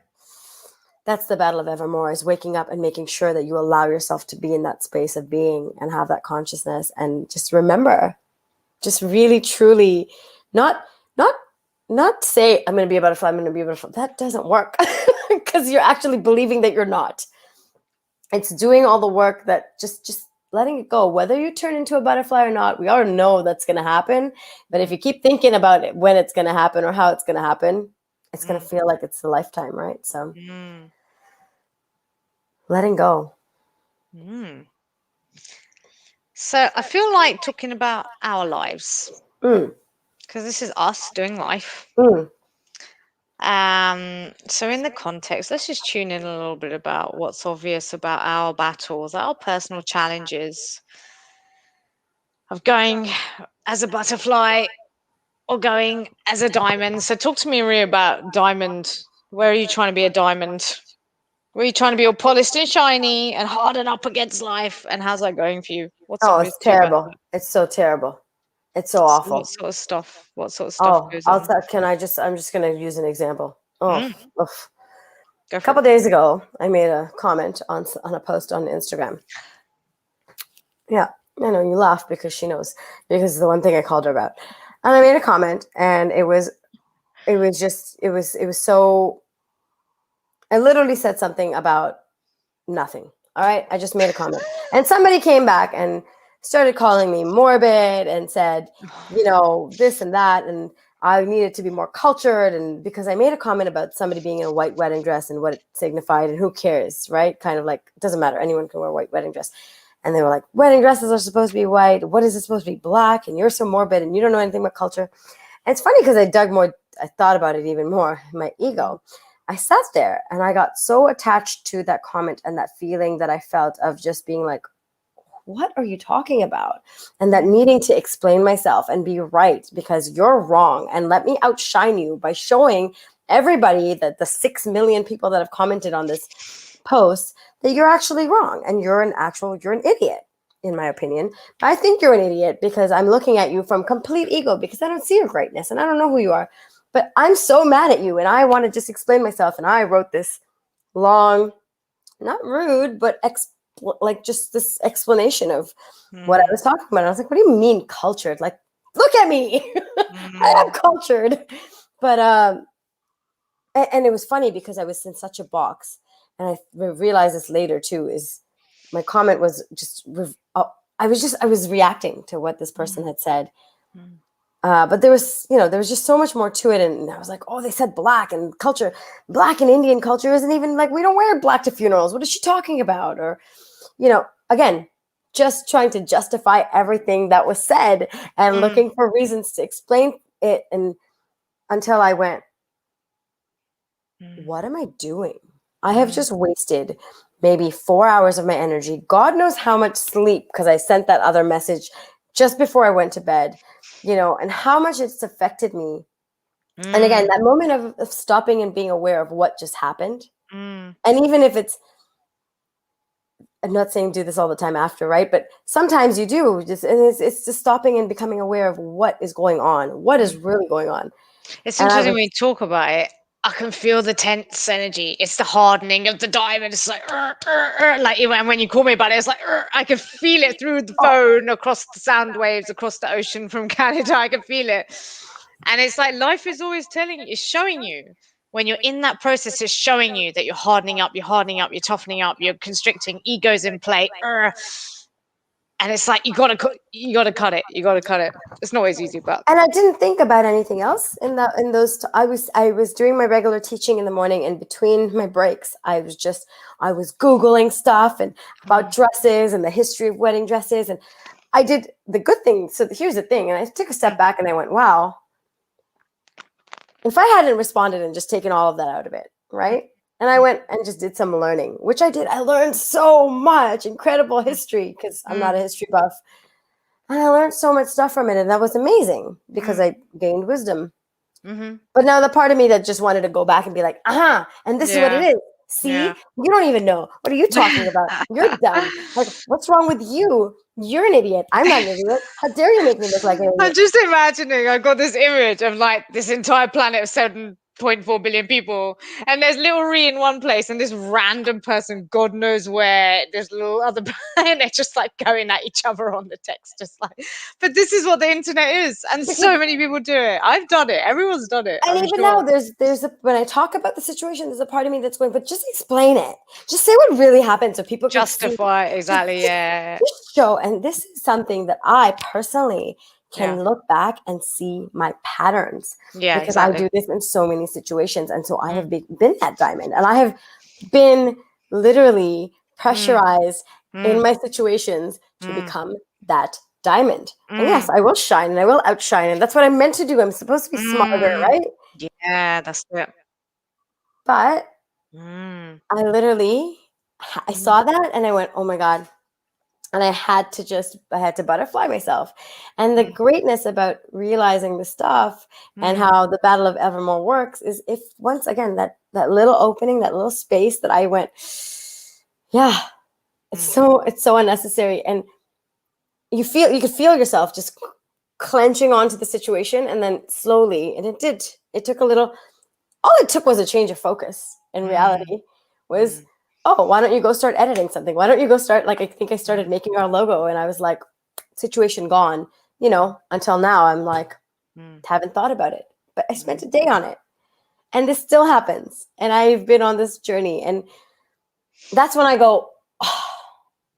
that's the battle of evermore, is waking up and making sure that you allow yourself to be in that space of being and have that consciousness, and just remember, just really truly, not not not say, I'm going to be a butterfly, I'm going to be a butterfly. That doesn't work, because you're actually believing that you're not. It's doing all the work, that just letting it go, whether you turn into a butterfly or not. We all know that's going to happen, but if mm, you keep thinking about it, when it's going to happen or how it's going to happen, it's going to mm, feel like it's a lifetime, right? So mm, letting go. mm. So I feel like talking about our lives, Mm, because this is us doing life. mm. So in the context, let's just tune in a little bit about what's obvious about our battles, our personal challenges of going as a butterfly or going as a diamond. So talk to me, Maria, about diamond. Where are you trying to be a diamond? Where are you trying to be all polished and shiny and harden up against life? And how's that going for you? What's Oh, obvious it's to you about terrible. that? It's so terrible. It's so So what awful. sort of stuff? What sort of stuff Oh, goes on? I'm just going to use an example. Oh, Mm, oof. go A for it. couple days ago, I made a comment on a post on Instagram. Yeah. I know you laugh because she knows, because it's the one thing I called her about. And I made a comment, and it was so, I literally said something about nothing. All right. I just made a comment. And somebody came back and started calling me morbid and said, this and that. And I needed to be more cultured. And because I made a comment about somebody being in a white wedding dress and what it signified, and who cares, right? Kind of like, it doesn't matter. Anyone can wear a white wedding dress. And they were like, wedding dresses are supposed to be white. What is it supposed to be black? And you're so morbid and you don't know anything about culture. And it's funny because I thought about it even more, my ego. I sat there and I got so attached to that comment and that feeling that I felt of just being like, what are you talking about? And that needing to explain myself and be right because you're wrong. And let me outshine you by showing everybody, that the 6 million people that have commented on this post, that you're actually wrong and you're an idiot, in my opinion. But I think you're an idiot because I'm looking at you from complete ego because I don't see your greatness and I don't know who you are. But I'm so mad at you and I want to just explain myself. And I wrote this long, not rude, but like just this explanation of what I was talking about. And I was like, what do you mean cultured? Like, look at me. I am cultured. But, and it was funny because I was in such a box. And I realized this later too, is my comment was just, I was reacting to what this person had said. But there was just so much more to it. And I was like, oh, they said black and culture, black and Indian culture isn't even like, we don't wear black to funerals. What is she talking about? Or, again, just trying to justify everything that was said and looking for reasons to explain it. And until I went, what am I doing? I have just wasted maybe 4 hours of my energy. God knows how much sleep, because I sent that other message just before I went to bed, and how much it's affected me. And again, that moment of stopping and being aware of what just happened. And even if I'm not saying do this all the time after, right? But sometimes you do. And it's just stopping and becoming aware of what is going on, what is really going on. It's interesting when you talk about it. I can feel the tense energy. It's the hardening of the diamond. It's like, like even when you call me about it, it's like, I can feel it through the phone, across the sound waves, across the ocean from Canada. I can feel it. And it's like life is always telling you, it's showing you. When you're in that process, it's showing you that you're hardening up, you're toughening up, you're constricting, ego's in play. And it's like you gotta cut it. It's not always easy, but and I didn't think about anything else in those. I was doing my regular teaching in the morning, and between my breaks, I was Googling stuff and about dresses and the history of wedding dresses, and I did the good thing. So here's the thing, and I took a step back and I went, wow, if I hadn't responded and just taken all of that out of it, right? And I went and just did some learning, which I did. I learned so much incredible history because I'm not a history buff. And I learned so much stuff from it. And that was amazing because I gained wisdom. But now the part of me that just wanted to go back and be like, and this is what it is. See, you don't even know. What are you talking about? You're dumb. Like, what's wrong with you? You're an idiot. I'm not an idiot. How dare you make me look like an idiot? I'm just imagining, I got this image of like this entire planet of 7.4 billion people, and there's little Ree in one place, and this random person, God knows where, there's little other planet just like going at each other on the text, just like. But this is what the internet is, and so many people do it. I've done it. Everyone's done it. And I'm even sure. now, when I talk about the situation, there's a part of me that's going, but just explain it. Just say what really happened so people can Justify, exactly, yeah. Just show. And this is something that I personally can look back and see my patterns. Yeah, because exactly. I do this in so many situations. And so I have been that diamond. And I have been literally pressurized in my situations to become that diamond. And yes, I will shine and I will outshine. And that's what I'm meant to do. I'm supposed to be smarter, right? Yeah, that's it. But I literally, I saw that and I went, oh my God. And I had to butterfly myself. And the greatness about realizing the stuff and how the Battle of Evermore works is if once again, that little opening, that little space that I went, it's so unnecessary. And you could feel yourself just clenching onto the situation. And then slowly, and it took all it took was a change of focus in reality was, oh, why don't you go start editing something? Why don't you go start, like, I think I started making our logo and I was like, situation gone, until now, I'm like, Mm, haven't thought about it. But I spent mm, a day on it. And this still happens. And I've been on this journey. And that's when I go, oh,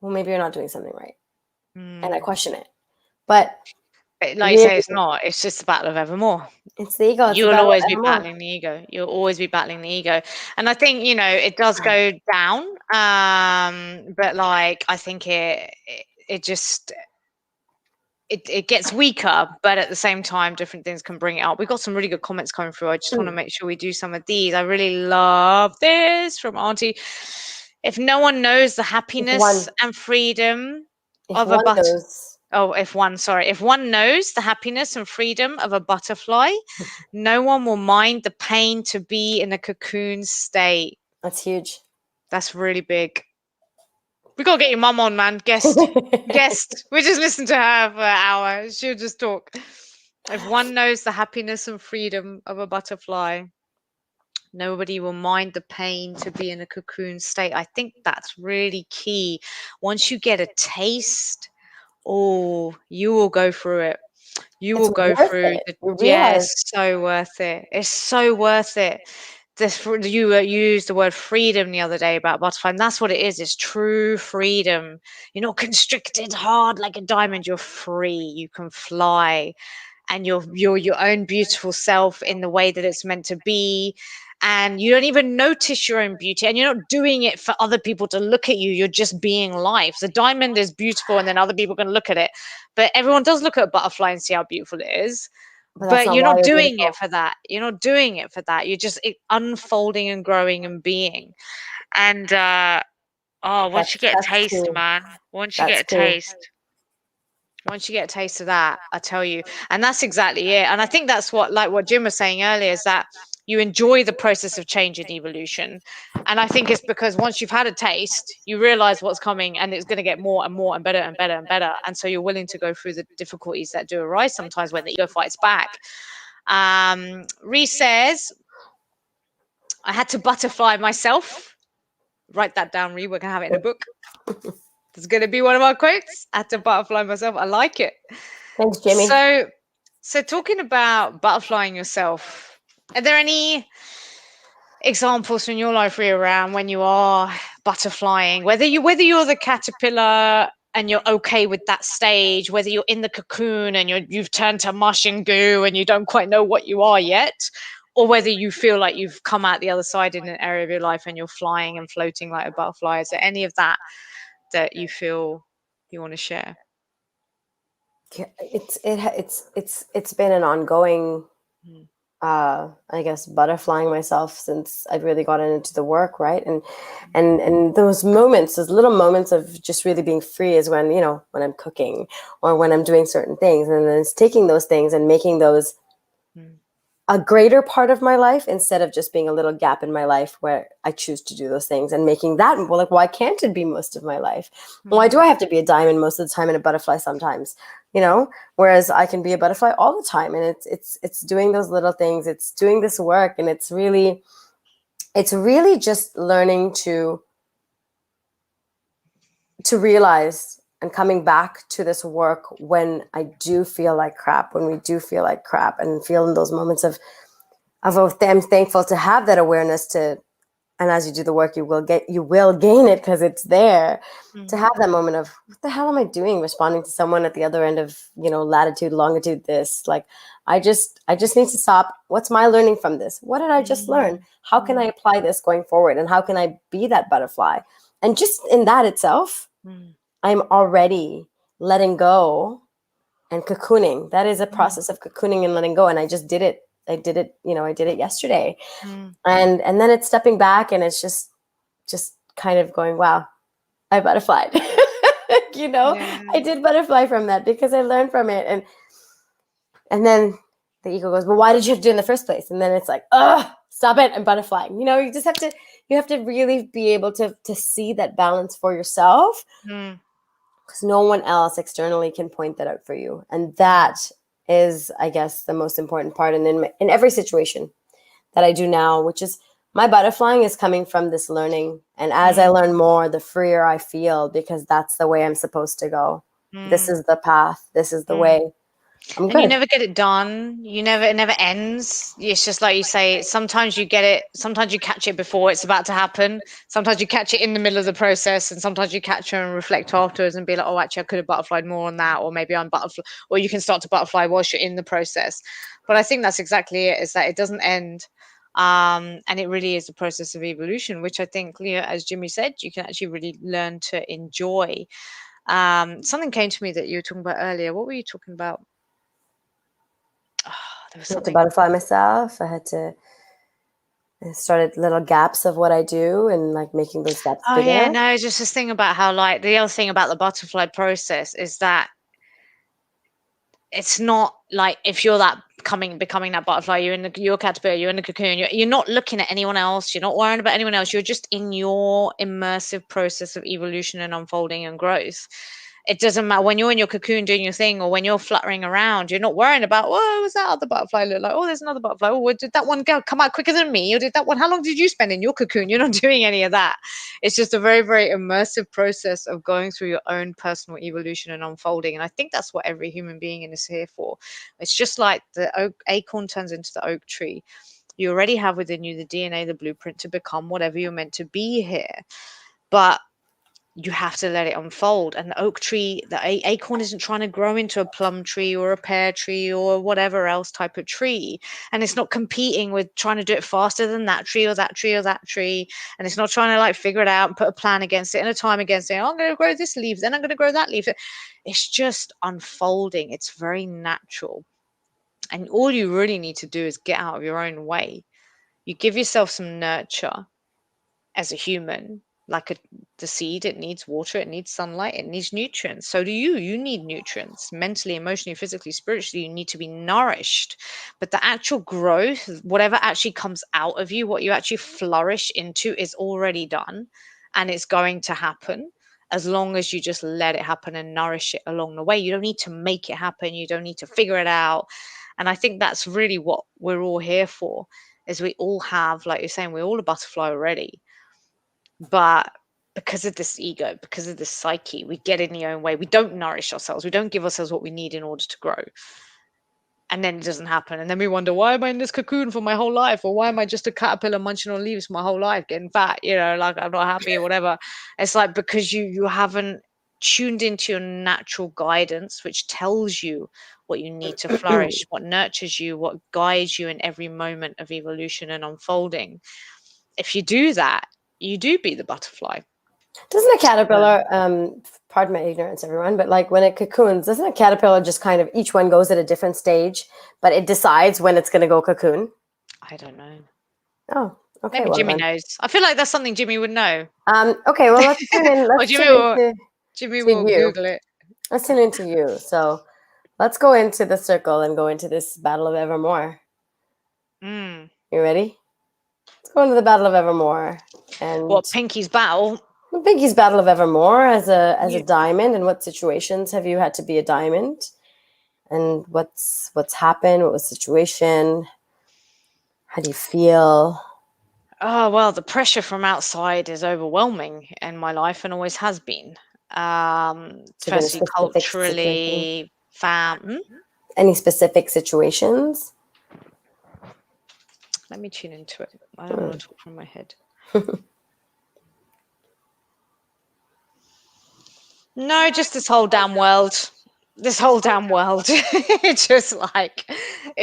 well, maybe you're not doing something right. And I mm. question it. But Like you really, say, it's not. It's just the battle of evermore. it's the ego. It's You the will battle always of be evermore. battling the ego. You'll always be battling the ego. And I think, it does go down. But like I think it just it gets weaker, but at the same time, different things can bring it up. We've got some really good comments coming through. I just want to make sure we do some of these. I really love this from Auntie. If no one knows the If happiness one, and freedom if of a one butterfly. knows, Oh, if one knows the happiness and freedom of a butterfly, no one will mind the pain to be in a cocoon state. that's huge. That's really big. We gotta get your mum on, man. Guest. Guest. We just listen to her for an hour. She'll just talk. If one knows the happiness and freedom of a butterfly, nobody will mind the pain to be in a cocoon state. I think that's really key. Once you get a taste, oh, you will go through it. You It's will go worth through it. the, You yeah, realize it's so worth it. It's so worth it. You used the word freedom the other day about butterfly, and that's what it is. It's true freedom. You're not constricted hard like a diamond. You're free. You can fly, and you're your own beautiful self in the way that it's meant to be. And you don't even notice your own beauty, and you're not doing it for other people to look at you. You're just being life. The diamond is beautiful, and then other people can look at it. But everyone does look at a butterfly and see how beautiful it is. but that's But not you're why not you're doing it beautiful. for that. You're not doing it for that. You're just unfolding and growing and being. And oh, once you get a That's taste, key. man, once you That's get a key. taste, once you get a taste of that, I tell you, and that's exactly it. And I think that's what Jim was saying earlier is that you enjoy the process of change and evolution. And I think it's because once you've had a taste, you realize what's coming and it's going to get more and more and better and better and better. And so you're willing to go through the difficulties that do arise sometimes when the ego fights back. Reese says, I had to butterfly myself. Write that down, Ree. We're going to have it in a book. It's going to be one of our quotes. I had to butterfly myself. I like it. Thanks, Jamie. So talking about butterflying yourself, are there any examples from your life where you're around when you are butterflying, whether you're the caterpillar and you're okay with that stage, whether you're in the cocoon and you've turned to mush and goo and you don't quite know what you are yet, or whether you feel like you've come out the other side in an area of your life and you're flying and floating like a butterfly? Is there any of that that you feel you want to share? Yeah, it's been an ongoing, Mm, I guess, butterflying myself since I've really gotten into the work, right? And those moments, those little moments of just really being free is when, when I'm cooking or when I'm doing certain things, and then it's taking those things and making those mm, a greater part of my life instead of just being a little gap in my life where I choose to do those things, and making that, well, like, why can't it be most of my life? Why do mm, I have to be a diamond most of the time and a butterfly sometimes? Whereas I can be a butterfly all the time, and it's doing those little things, it's doing this work, and it's really just learning to realize and coming back to this work when I do feel like crap, when we do feel like crap, and feeling those moments of I'm thankful to have that awareness to, and as you do the work, you will gain it because it's there. To mm, have that moment of, what the hell am I doing? Responding to someone at the other end of, latitude, longitude, this, like, I just need to stop. What's my learning from this? What did I just learn? mm, How can I mm, apply this going forward? And how can I be that butterfly? And just in that itself, mm, I'm already letting go and cocooning. That is a mm, process of cocooning and letting go. And I just did it. I did it yesterday. mm. And then it's stepping back, and it's just kind of going, wow, I butterflied. Yeah. I did butterfly from that because I learned from it. And then the ego goes, well, why did you have to do it in the first place? And then it's like, stop it, I'm butterflying. You have to really be able to see that balance for yourself, Mm, because no one else externally can point that out for you. And that is, I guess, the most important part. And in every situation that I do now, which is, my butterflying is coming from this learning. And as I mm, learn more, the freer I feel, because that's the way I'm supposed to go. This is the path. This is the Mm. way. I'm And you good. never get it done. It never ends. It's just like you say, sometimes you get it, sometimes you catch it before it's about to happen. Sometimes you catch it in the middle of the process, and sometimes you catch it and reflect afterwards and be like, oh, actually, I could have butterflied more on that, or maybe I'm butterfly, or you can start to butterfly whilst you're in the process. But I think that's exactly it, is that it doesn't end. And it really is a process of evolution, which I think, as Jimmy said, you can actually really learn to enjoy. Something came to me that you were talking about earlier. What were you talking about? Oh, there was I had to something. butterfly myself. I started little gaps of what I do and like making those gaps Oh yeah, bigger. no, it's just this thing about how, like, the other thing about the butterfly process is that it's not like if you're that becoming that butterfly, you're a caterpillar, you're in the cocoon, you're not looking at anyone else, you're not worrying about anyone else, you're just in your immersive process of evolution and unfolding and growth. It doesn't matter when you're in your cocoon doing your thing, or when you're fluttering around, you're not worrying about, oh, what's that other butterfly look like? Oh, there's another butterfly. Oh, did that one go come out quicker than me? Or did that one, how long did you spend in your cocoon? You're not doing any of that. It's just a very, very immersive process of going through your own personal evolution and unfolding. And I think that's what every human being is here for. It's just like the acorn turns into the oak tree. You already have within you the DNA, the blueprint to become whatever you're meant to be here. But you have to let it unfold. And the oak tree, the acorn isn't trying to grow into a plum tree or a pear tree or whatever else type of tree. And it's not competing with trying to do it faster than that tree or that tree or that tree. And it's not trying to like figure it out and put a plan against it and a time against it. Oh, I'm going to grow this leaf, then I'm going to grow that leaf. It's just unfolding. It's very natural. And all you really need to do is get out of your own way. You give yourself some nurture as a human, like the seed. It needs water, it needs sunlight, it needs nutrients. So do you. You need nutrients mentally, emotionally, physically, spiritually. You need to be nourished. But the actual growth, whatever actually comes out of you, what you actually flourish into, is already done, and it's going to happen as long as you just let it happen and nourish it along the way. You don't need to make it happen, you don't need to figure it out. And I think that's really what we're all here for, is we all have, like you're saying, we're all a butterfly already. But because of this ego, because of this psyche, we get in the own way. We don't nourish ourselves. We don't give ourselves what we need in order to grow. And then it doesn't happen. And then we wonder, why am I in this cocoon for my whole life? Or why am I just a caterpillar munching on leaves my whole life, getting fat, like I'm not happy or whatever. It's like because you haven't tuned into your natural guidance, which tells you what you need to flourish, what nurtures you, what guides you in every moment of evolution and unfolding. If you do that, you do be the butterfly. Doesn't a Um, caterpillar, pardon my ignorance, everyone, but like when it cocoons, doesn't a caterpillar just kind of each one goes at a different stage, but it decides when it's going to go cocoon? I don't know. Oh, okay, Maybe well Jimmy then. knows. I feel like that's something Jimmy would know. Okay, well let's tune in. Or Let's tune into Jimmy to will you. Google it. Let's tune into you. So let's go into the circle and go into this battle of Evermore. Mm. You ready? Let's go into the battle of Evermore and What, Pinky's battle? Biggie's battle of Evermore as a Yeah. diamond. And what situations have you had to be a diamond? And what's happened? What was the situation? How do you feel? Oh, well, the pressure from outside is overwhelming in my life and always has been. So, any Firstly, specific situations? culturally, Any specific situations? let me tune into it. I don't want Hmm. to talk from my head. No, just this whole damn world. This whole damn world. It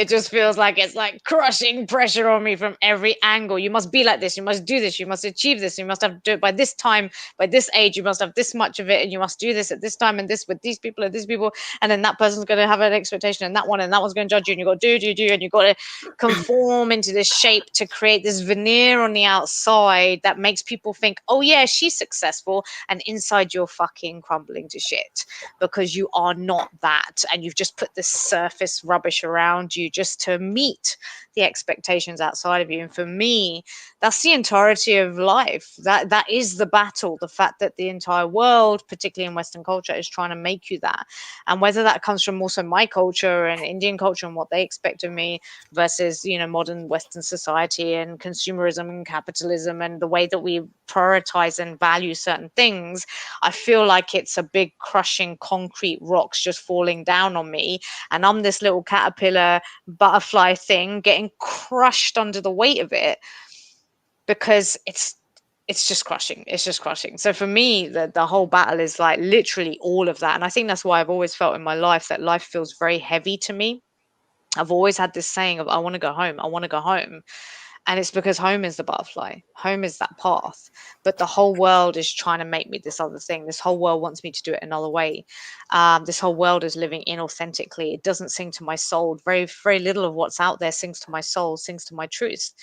just feels like it's like crushing pressure on me from every angle. You must be like this, you must do this, you must achieve this, you must have to do it by this time, by this age, you must have this much of it, and you must do this at this time and this with these people and these people, and then that person's going to have an expectation, and that one's going to judge you, and you got to do, and you got to conform into this shape to create this veneer on the outside that makes people think, oh yeah, she's successful, and inside you're fucking crumbling to shit because you are not that, and you've just put this surface rubbish around you just to meet the expectations outside of you. And for me, that's the entirety of life. That is the battle. The fact that the entire world, particularly in Western culture, is trying to make you that. And whether that comes from also my culture and Indian culture and what they expect of me versus, you know, modern Western society and consumerism and capitalism and the way that we prioritize and value certain things, I feel like it's a big crushing concrete rocks just falling down on me. And I'm this little caterpillar butterfly thing getting crushed under the weight of it because it's just crushing. It's just crushing. So for me, the whole battle is like literally all of that. And I think that's why I've always felt in my life that life feels very heavy to me. I've always had this saying of I want to go home. I want to go home. And it's because home is the butterfly. Home is that path. But the whole world is trying to make me this other thing. This whole world wants me to do it another way. This whole world is living inauthentically. It doesn't sing to my soul. Very, very little of what's out there sings to my soul, sings to my truth.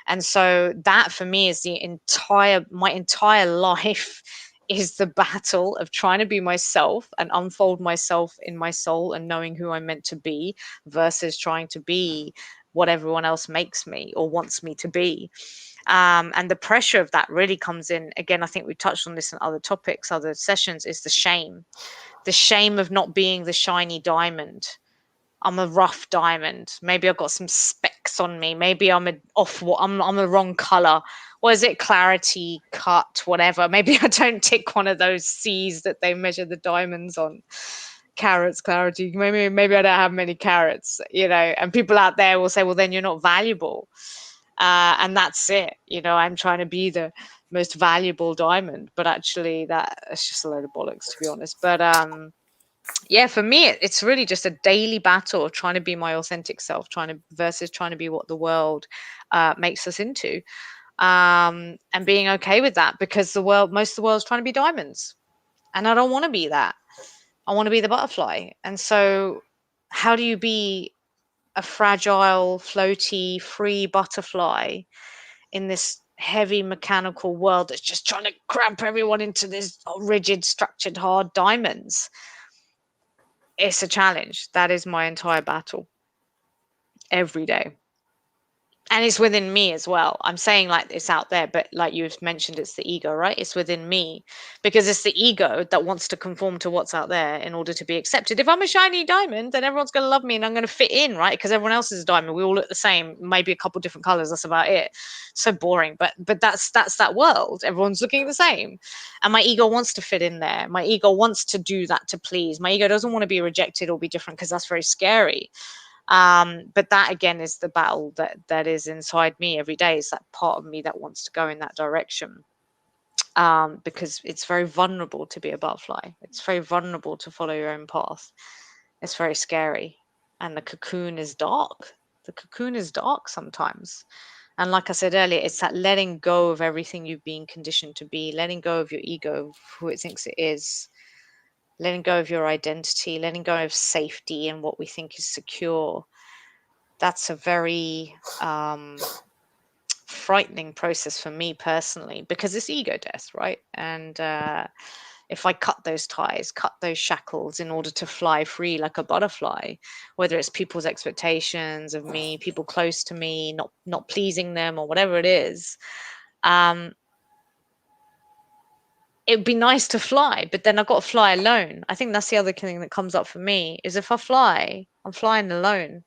And so that for me is my entire life is the battle of trying to be myself and unfold myself in my soul and knowing who I'm meant to be versus trying to be what everyone else makes me or wants me to be. And the pressure of that really comes in. Again, I think we touched on this in other topics, other sessions, is the shame of not being the shiny diamond. I'm a rough diamond. Maybe I've got some specks on me. Maybe I'm I'm the wrong color. What is it? Clarity, cut, whatever. Maybe I don't tick one of those C's that they measure the diamonds on. Carrots, clarity. Maybe I don't have many carrots, you know. And people out there will say, well, then you're not valuable. And that's it. You know, I'm trying to be the most valuable diamond, but actually that's just a load of bollocks, to be honest. But yeah, for me, it's really just a daily battle of trying to be my authentic self, versus trying to be what the world makes us into, and being okay with that because most of the world's trying to be diamonds, and I don't want to be that. I want to be the butterfly. And so, how do you be a fragile, floaty, free butterfly in this heavy mechanical world that's just trying to cramp everyone into this rigid, structured, hard diamonds? It's a challenge. That is my entire battle every day. And it's within me as well. I'm saying like it's out there, but like you've mentioned, it's the ego, right? It's within me because it's the ego that wants to conform to what's out there in order to be accepted. If I'm a shiny diamond, then everyone's going to love me and I'm going to fit in, right? Because everyone else is a diamond. We all look the same, maybe a couple different colors. That's about it. So boring, but that's that world. Everyone's looking the same, and my ego wants to fit in there. My ego wants to do that to please. My ego doesn't want to be rejected or be different because that's very scary. But that again is the battle that is inside me every day. Is that part of me that wants to go in that direction, because it's very vulnerable to be a butterfly. It's very vulnerable to follow your own path. It's very scary, and the cocoon is dark. The cocoon is dark sometimes. And like I said earlier, it's that letting go of everything you've been conditioned to be, letting go of your ego, who it thinks it is, letting go of your identity, letting go of safety and what we think is secure. That's a very frightening process for me personally because it's ego death, right? And if I cut those ties, cut those shackles in order to fly free like a butterfly, whether it's people's expectations of me, people close to me, not pleasing them or whatever it is, it'd be nice to fly, but then I've got to fly alone. I think that's the other thing that comes up for me is if I fly, I'm flying alone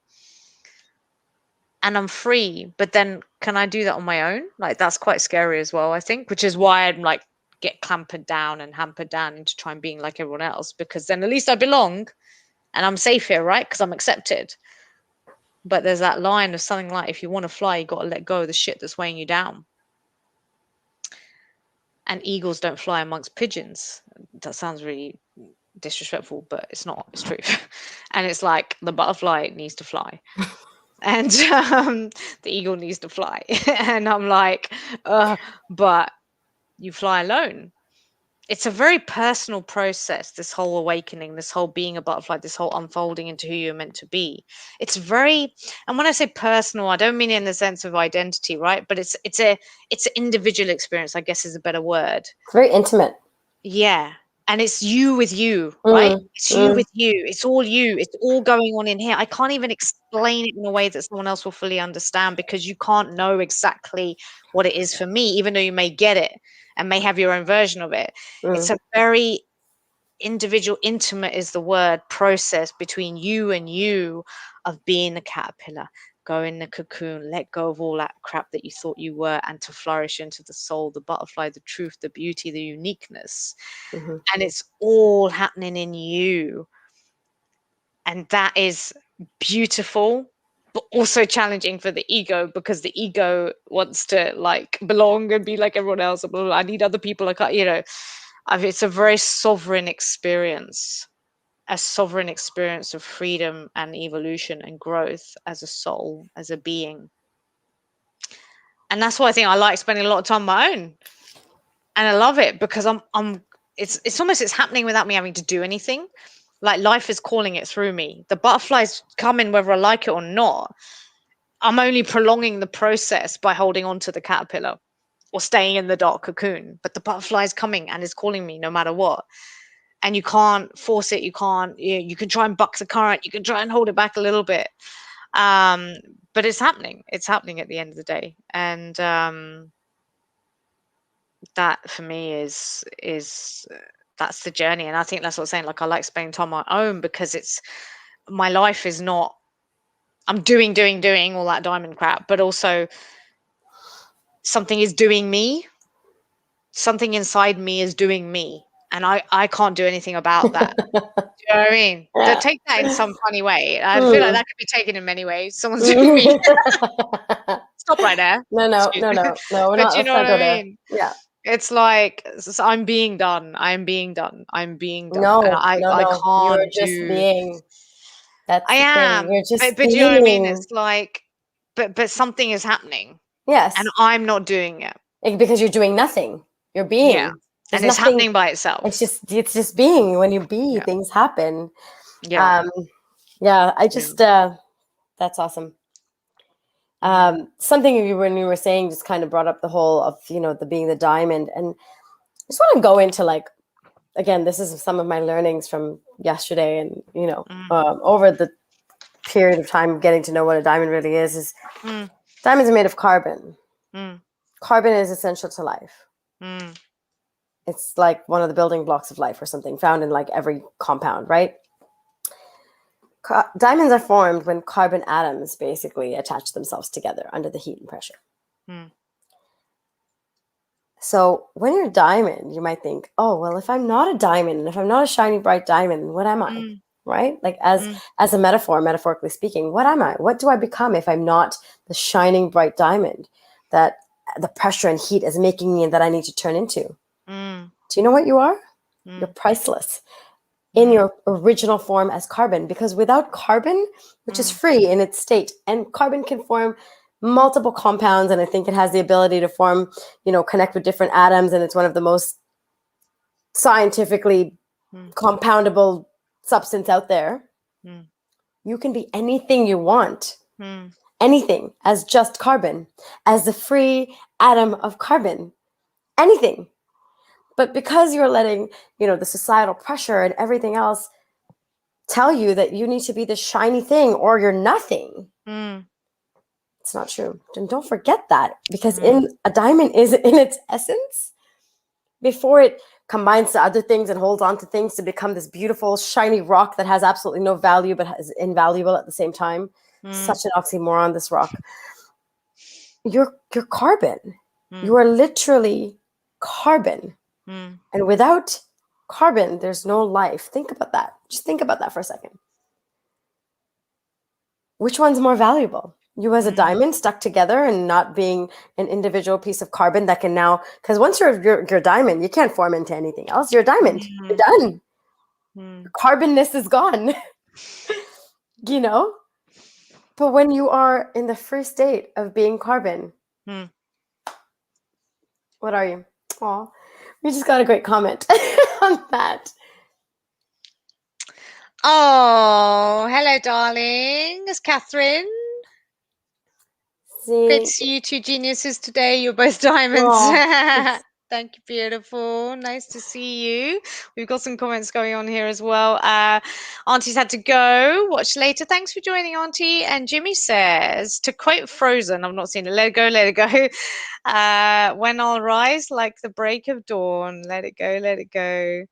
and I'm free, but then can I do that on my own? Like that's quite scary as well, I think, which is why I'm like get clampered down and hampered down into trying being like everyone else, because then at least I belong and I'm safe here, right? Because I'm accepted. But there's that line of something like if you want to fly, you got to let go of the shit that's weighing you down. And eagles don't fly amongst pigeons. That sounds really disrespectful, but it's not. It's true. And it's like the butterfly needs to fly, and the eagle needs to fly. And I'm like, but you fly alone. It's a very personal process, this whole awakening, this whole being a butterfly, this whole unfolding into who you're meant to be. It's very, and when I say personal, I don't mean it in the sense of identity, right? But it's an individual experience, I guess is a better word. It's very intimate. Yeah. And it's you with you, right? Mm, It's you mm, with you. It's all you. It's all going on in here. I can't even explain it in a way that someone else will fully understand, because you can't know exactly what it is for me, even though you may get it and may have your own version of it. It's mm, a very individual, intimate is the word, process between you and you, of being the caterpillar, go in the cocoon, let go of all that crap that you thought you were, and to flourish into the soul, the butterfly, the truth, the beauty, the uniqueness. mhm. And it's all happening in you. And that is beautiful, but also challenging for the ego, because the ego wants to like belong and be like everyone else. Blah, blah, blah. I need other people. I can't, it's a very sovereign experience, a sovereign experience of freedom and evolution and growth as a soul, as a being. And that's why I think I like spending a lot of time on my own. And I love it because it's almost, it's happening without me having to do anything. Like life is calling it through me. The butterflies come in whether I like it or not. I'm only prolonging the process by holding on to the caterpillar or staying in the dark cocoon. But the butterfly is coming and is calling me no matter what. And you can't force it. You can try and buck the current. You can try and hold it back a little bit. Um, but it's happening. It's happening at the end of the day. And that for me is that's the journey. And I think that's what I'm saying. Like I like spending time on my own, because it's, my life is not, I'm doing all that diamond crap, but also something is doing me. Something inside me is doing me. And I can't do anything about that. Do you know what I mean? To take that in some funny way. I feel like Mm, that could be taken in many ways. Someone's doing me. mm. Stop right there. No, no, Excuse no, me. no, no. We're But not. you Let's know what not I go there. mean? Yeah. It's like, I'm being done. I'm being done. I'm being done. And No, I no, I no. You're can't just do, being. I That's the thing. am, You're just but you know what I mean? being. It's like, but something is happening and Yes, I'm not doing it. because you're doing nothing. You're Yeah. being. There's And it's nothing. happening by itself. It's just being. When you be, Yeah. things happen. Yeah. Um, yeah. I Yeah. just. That's awesome. Mm, Something you, when you were saying, just kind of brought up the whole of the being the diamond, and I just want to go into, like, again, this is some of my learnings from yesterday, and mm, over the period of time getting to know what a diamond really is mm, diamonds are made of carbon. mm, Carbon is essential to life. mm, It's like one of the building blocks of life or something, found in like every compound, right? Diamonds are formed when carbon atoms basically attach themselves together under the heat and pressure. mm, So when you're a diamond, you might think, oh, well, if I'm not a diamond, and if I'm not a shiny, bright diamond, what am I? mm, Right? Like, as a metaphor, metaphorically speaking, what am I? What do I become if I'm not the shining, bright diamond that the pressure and heat is making me and that I need to turn into? mm, Do you know what you are? You're mm, priceless in mm, your original form as carbon, because without carbon, which is mm, free in its state, and carbon can form multiple compounds, and I think it has the ability to form, connect with different atoms, and it's one of the most scientifically mm, compoundable substance out there. mm, You can be anything you want, mm, anything, as just carbon, as the free atom of carbon, anything. But because you're letting, the societal pressure and everything else tell you that you need to be this shiny thing or you're nothing, mm, it's not true. And don't forget that, because mm, in a diamond is in its essence, before it combines to other things and holds on to things to become this beautiful shiny rock that has absolutely no value but is invaluable at the same time. mm, Such an oxymoron, this rock. You're carbon. mm, You are literally carbon. mm, And without carbon, there's no life. Think about that. Just think about that for a second. Which one's more valuable? You as a mm, diamond stuck together and not being an individual piece of carbon that can now, because once you're a diamond, you can't form into anything else. You're a diamond. You're mm, done. mm, Carbonness is gone, you know? But when you are in the free state of being carbon, mm. what are you? Oh, we just got a great comment on that. Oh, hello, darling. It's Catherine. Great to See, see you two geniuses today. You're both diamonds. oh, Thank you, beautiful. Nice to see you. We've got some comments going on here as well. Auntie's had to go. Watch later. Thanks for joining, Auntie. And Jimmy says, to quote Frozen, I've not seen it, let it go, let it go. When I'll rise like the break of dawn, let it go, let it go.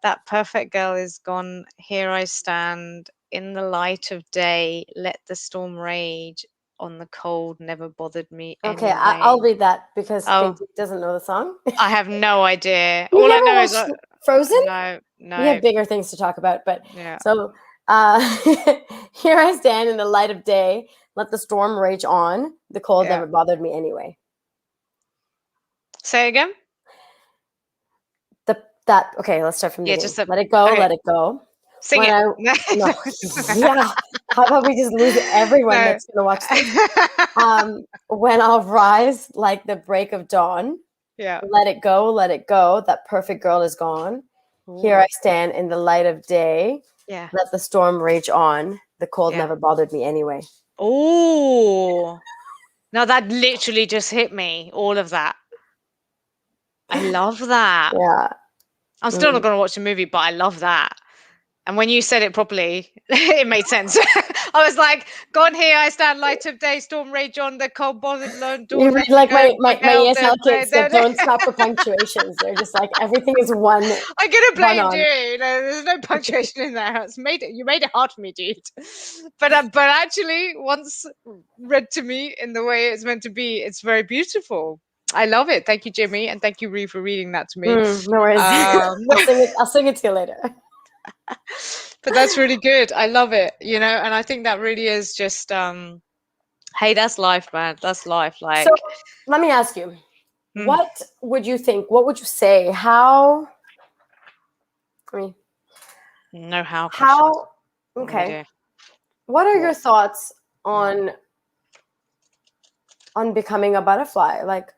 That perfect girl is gone. Here I stand in the light of day. Let the storm rage. On the cold never bothered me Okay, anyway. I'll read that because Oh, Big Dick doesn't know the song. I have no idea. You All I never know is watched Frozen? no, We have no, bigger things to talk about, but yeah, so here I stand in the light of day. Let the storm rage on. The cold yeah. never bothered me anyway. Say again. That okay. Let's start from the Yeah, beginning. just a Let it go. okay. Let it go. Sing When it. I no, yeah. How about we just lose everyone No. that's gonna watch this? When I'll rise like the break of dawn. Yeah. Let it go. Let it go. That perfect girl is gone. Here Ooh. I stand in the light of day. Yeah. Let the storm rage on. The cold Yeah. never bothered me anyway. Oh. Now that literally just hit me. All of that. I love that. Yeah. I'm still not Mm. going to watch the movie, but I love that. And when you said it properly, it made sense. I was like, "Gone here, I stand, light of day, storm rage on, the cold bothered lone You dawn, let read it like go, my hell, ESL kids that there." don't stop for punctuations. They're just like everything is I could have one blamed you. on. You know, there's no punctuation in there. It's made it. You made it hard for me, dude. But actually, once read to me in the way it's meant to be, it's very beautiful. I love it. Thank you, Jimmy, and thank you, Ree, for reading that to me. No worries. Um, I'll sing it. I'll sing it to you later. but that's really good. I love it. And I think that really is just hey, that's life, man. That's life. So Like, let me ask you, mm, what would you think? What would you say? How? I mean, no how questions. how? No Okay. idea. What are your What? thoughts Mm. on becoming a butterfly? Like,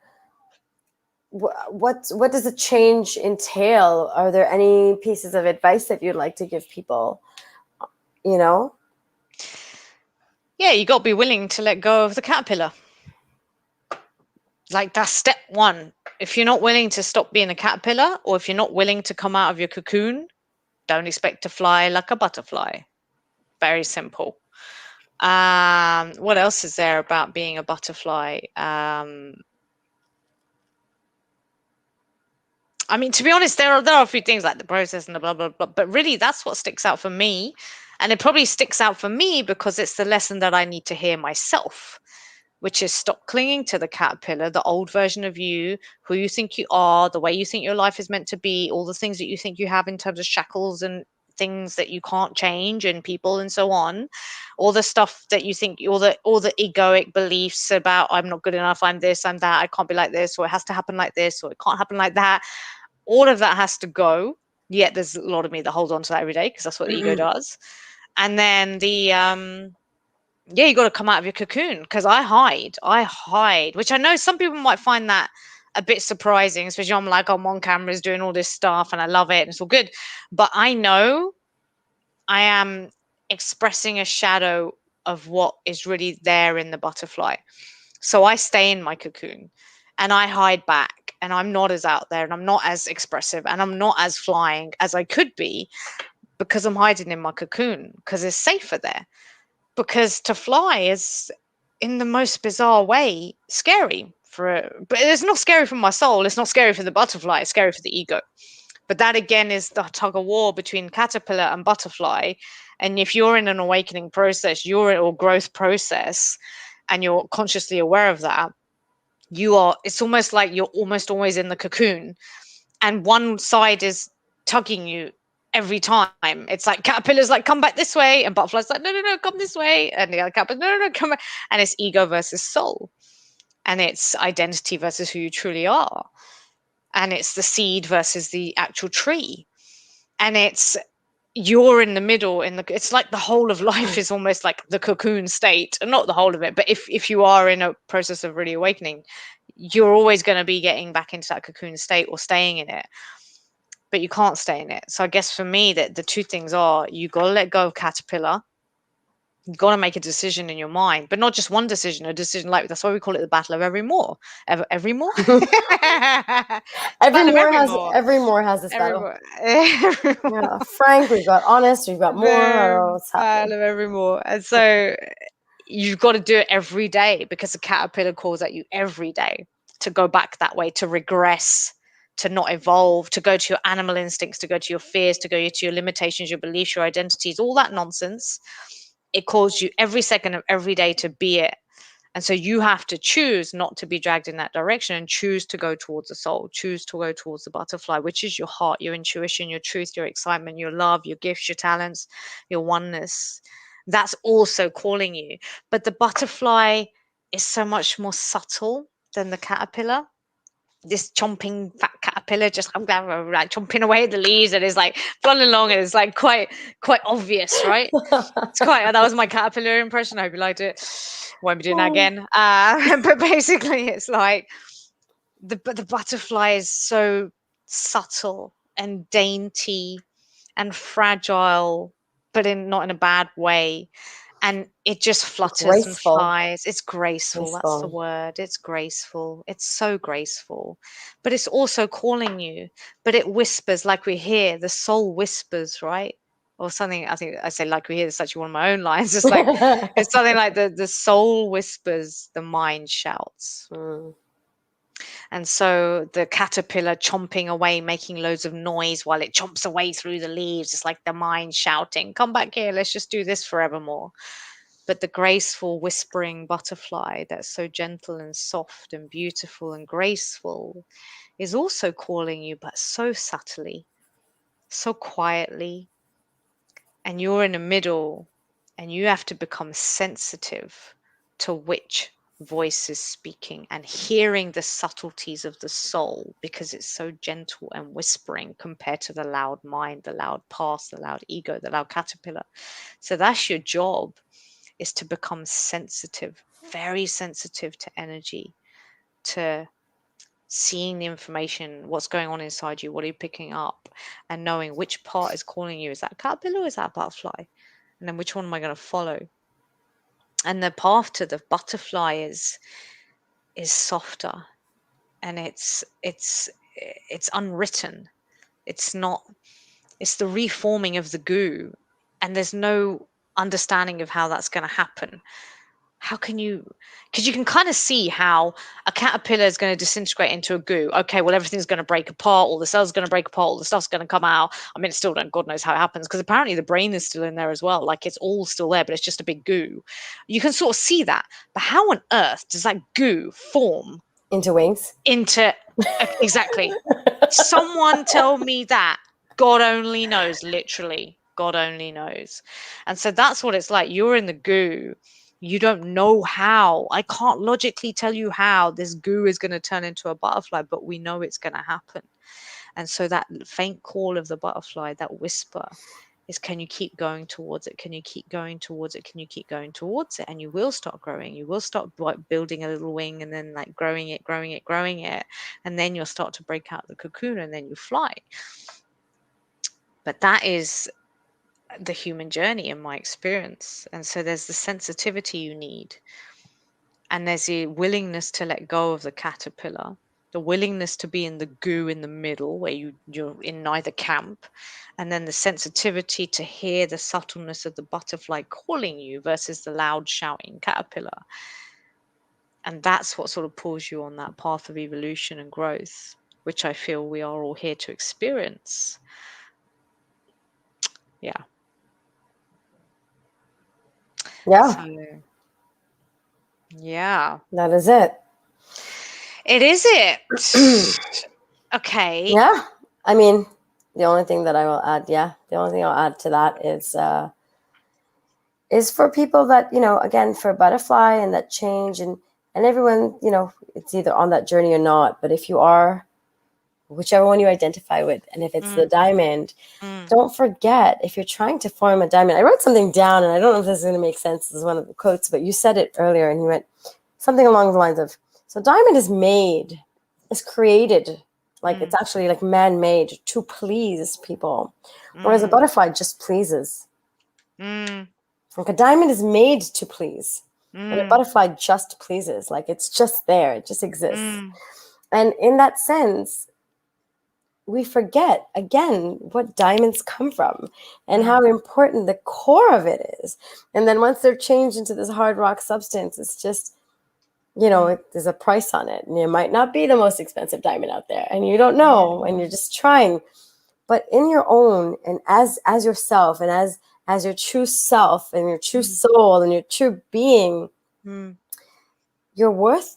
what does the change entail? Are there any pieces of advice that you'd like to give people? You know? Yeah, you got to be willing to let go of the caterpillar. Like, that's step one. If you're not willing to stop being a caterpillar, or if you're not willing to come out of your cocoon, don't expect to fly like a butterfly. Very simple. What else is there about being a butterfly? I mean, to be honest, there are a few things like the process and the blah blah blah, but really that's what sticks out for me. And it probably sticks out for me because it's the lesson that I need to hear myself, which is stop clinging to the caterpillar, the old version of you, who you think you are, the way you think your life is meant to be, all the things that you think you have in terms of shackles and things that you can't change and people and so on, all the stuff that you think, all the egoic beliefs about I'm not good enough, I'm this, I'm that, I can't be like this, or it has to happen like this, or it can't happen like that. All of that has to go. Yet there's a lot of me that holds on to that every day because that's what the ego does. And then yeah, you got to come out of your cocoon because I hide, which I know some people might find that a bit surprising, especially I'm like, I'm on cameras doing all this stuff and I love it and it's all good. But I know I am expressing a shadow of what is really there in the butterfly. So I stay in my cocoon and I hide back and I'm not as out there and I'm not as expressive and I'm not as flying as I could be because I'm hiding in my cocoon because it's safer there. Because to fly is, in the most bizarre way, scary but it's not scary for my soul. It's not scary for the butterfly. It's scary for the ego. But that again is the tug of war between caterpillar and butterfly. And if you're in an awakening process, or growth process, and you're consciously aware of that, it's almost like you're almost always in the cocoon and one side is tugging you every time. It's like caterpillar's like, come back this way, and butterfly's like, no, no, no, come this way, and the other caterpillar, no, no, no, come back. And it's ego versus soul, and it's identity versus who you truly are, and it's the seed versus the actual tree, and you're in the middle it's like the whole of life is almost like the cocoon state, and not the whole of it, but if you are in a process of really awakening, you're always going to be getting back into that cocoon state or staying in it, but you can't stay in it. So I guess for me that the two things are you got to let go of caterpillar You've got to make a decision in your mind, but not just one decision, a decision like that's why we call it the battle of Evermore. Evermore? It's battle of Evermore. Evermore has this battle. Evermore. Evermore. Yeah, frank. We've got honest. We've got more. I don't know The what's happening. battle of Evermore. And so you've got to do it every day because the caterpillar calls at you every day to go back that way, to regress, to not evolve, to go to your animal instincts, to go to your fears, to go to your limitations, your beliefs, your identities, all that nonsense. It calls you every second of every day to be it. And so you have to choose not to be dragged in that direction and choose to go towards the soul, choose to go towards the butterfly, which is your heart, your intuition, your truth, your excitement, your love, your gifts, your talents, your oneness. That's also calling you. But the butterfly is so much more subtle than the caterpillar. This chomping fat caterpillar just like chomping away at the leaves and is like flying along, and it's like quite obvious, right? It's quite. That was my caterpillar impression. I hope you liked it. Won't be doing that again. But basically, it's like the butterfly is so subtle and dainty and fragile, but not in a bad way. And it just flutters and Graceful. flies. It's graceful. That's the Graceful. word. It's graceful. It's so graceful. But it's also calling you. But it whispers, like we hear. The soul whispers, right? Or something. I think I say like we hear. It's actually one of my own lines. It's like it's something like the soul whispers, the mind shouts. Mm. And so the caterpillar chomping away, making loads of noise while it chomps away through the leaves. It's like the mind shouting, come back here, let's just do this forevermore. But the graceful, whispering butterfly that's so gentle and soft and beautiful and graceful is also calling you, but so subtly, so quietly. And you're in the middle, and you have to become sensitive to which voice is speaking and hearing the subtleties of the soul, because it's so gentle and whispering compared to the loud mind, the loud past, the loud ego, the loud caterpillar. So that's your job, is to become sensitive, very sensitive to energy, to seeing the information, what's going on inside you, what are you picking up, and knowing which part is calling you. Is that caterpillar or is that butterfly? And then which one am I going to follow? And the path to the butterfly is softer, and it's unwritten. It's not. It's the reforming of the goo, and there's no understanding of how that's going to happen. How can you? Because you can kind of see how a caterpillar is going to disintegrate into a goo. Okay, well, everything's going to break apart, all the cells are going to break apart, all the stuff's going to come out. I mean, it's still don't, God knows how it happens, because apparently the brain is still in there as well. Like, it's all still there, but it's just a big goo. You can sort of see that. But how on earth does that goo form Into wings. into exactly? Someone tell me that. God only knows, literally. God only knows. And so that's what it's like. You're in the goo. You don't know how. I can't logically tell you how this goo is going to turn into a butterfly, but we know it's going to happen. And so that faint call of the butterfly, that whisper, is, can you keep going towards it? Can you keep going towards it? Can you keep going towards it? And you will start growing. You will start building a little wing, and then like growing it, growing it, growing it. And then you'll start to break out the cocoon, and then you fly. But that is the human journey in my experience. And so there's the sensitivity you need. And there's the willingness to let go of the caterpillar, the willingness to be in the goo in the middle where you're in neither camp, and then the sensitivity to hear the subtleness of the butterfly calling you versus the loud shouting caterpillar. And that's what sort of pulls you on that path of evolution and growth, which I feel we are all here to experience. Yeah. Yeah. So, yeah. That is it. It is it. Okay. Yeah. I mean, the only thing that I will add, the only thing I'll add to that is for people that, again, for butterfly and that change and everyone, it's either on that journey or not. But if you are, whichever one you identify with, and if it's the diamond, don't forget, if you're trying to form a diamond, I wrote something down, and I don't know if this is going to make sense. This is one of the quotes, but you said it earlier, and you went something along the lines of, so diamond is made, it's created, like it's actually like man-made to please people, whereas a butterfly just pleases. Like a diamond is made to please. And a Mm, butterfly just pleases. Like it's just there. It just exists. mm, And in that sense, we forget again what diamonds come from and mm, how important the core of it is. And then once they're changed into this hard rock substance, it's just, mm, there's a price on it. And it might not be the most expensive diamond out there. And you don't know. And mm, you're just trying. But in your own and as yourself and as your true self and your true mm, soul and your true being, mm, you're worth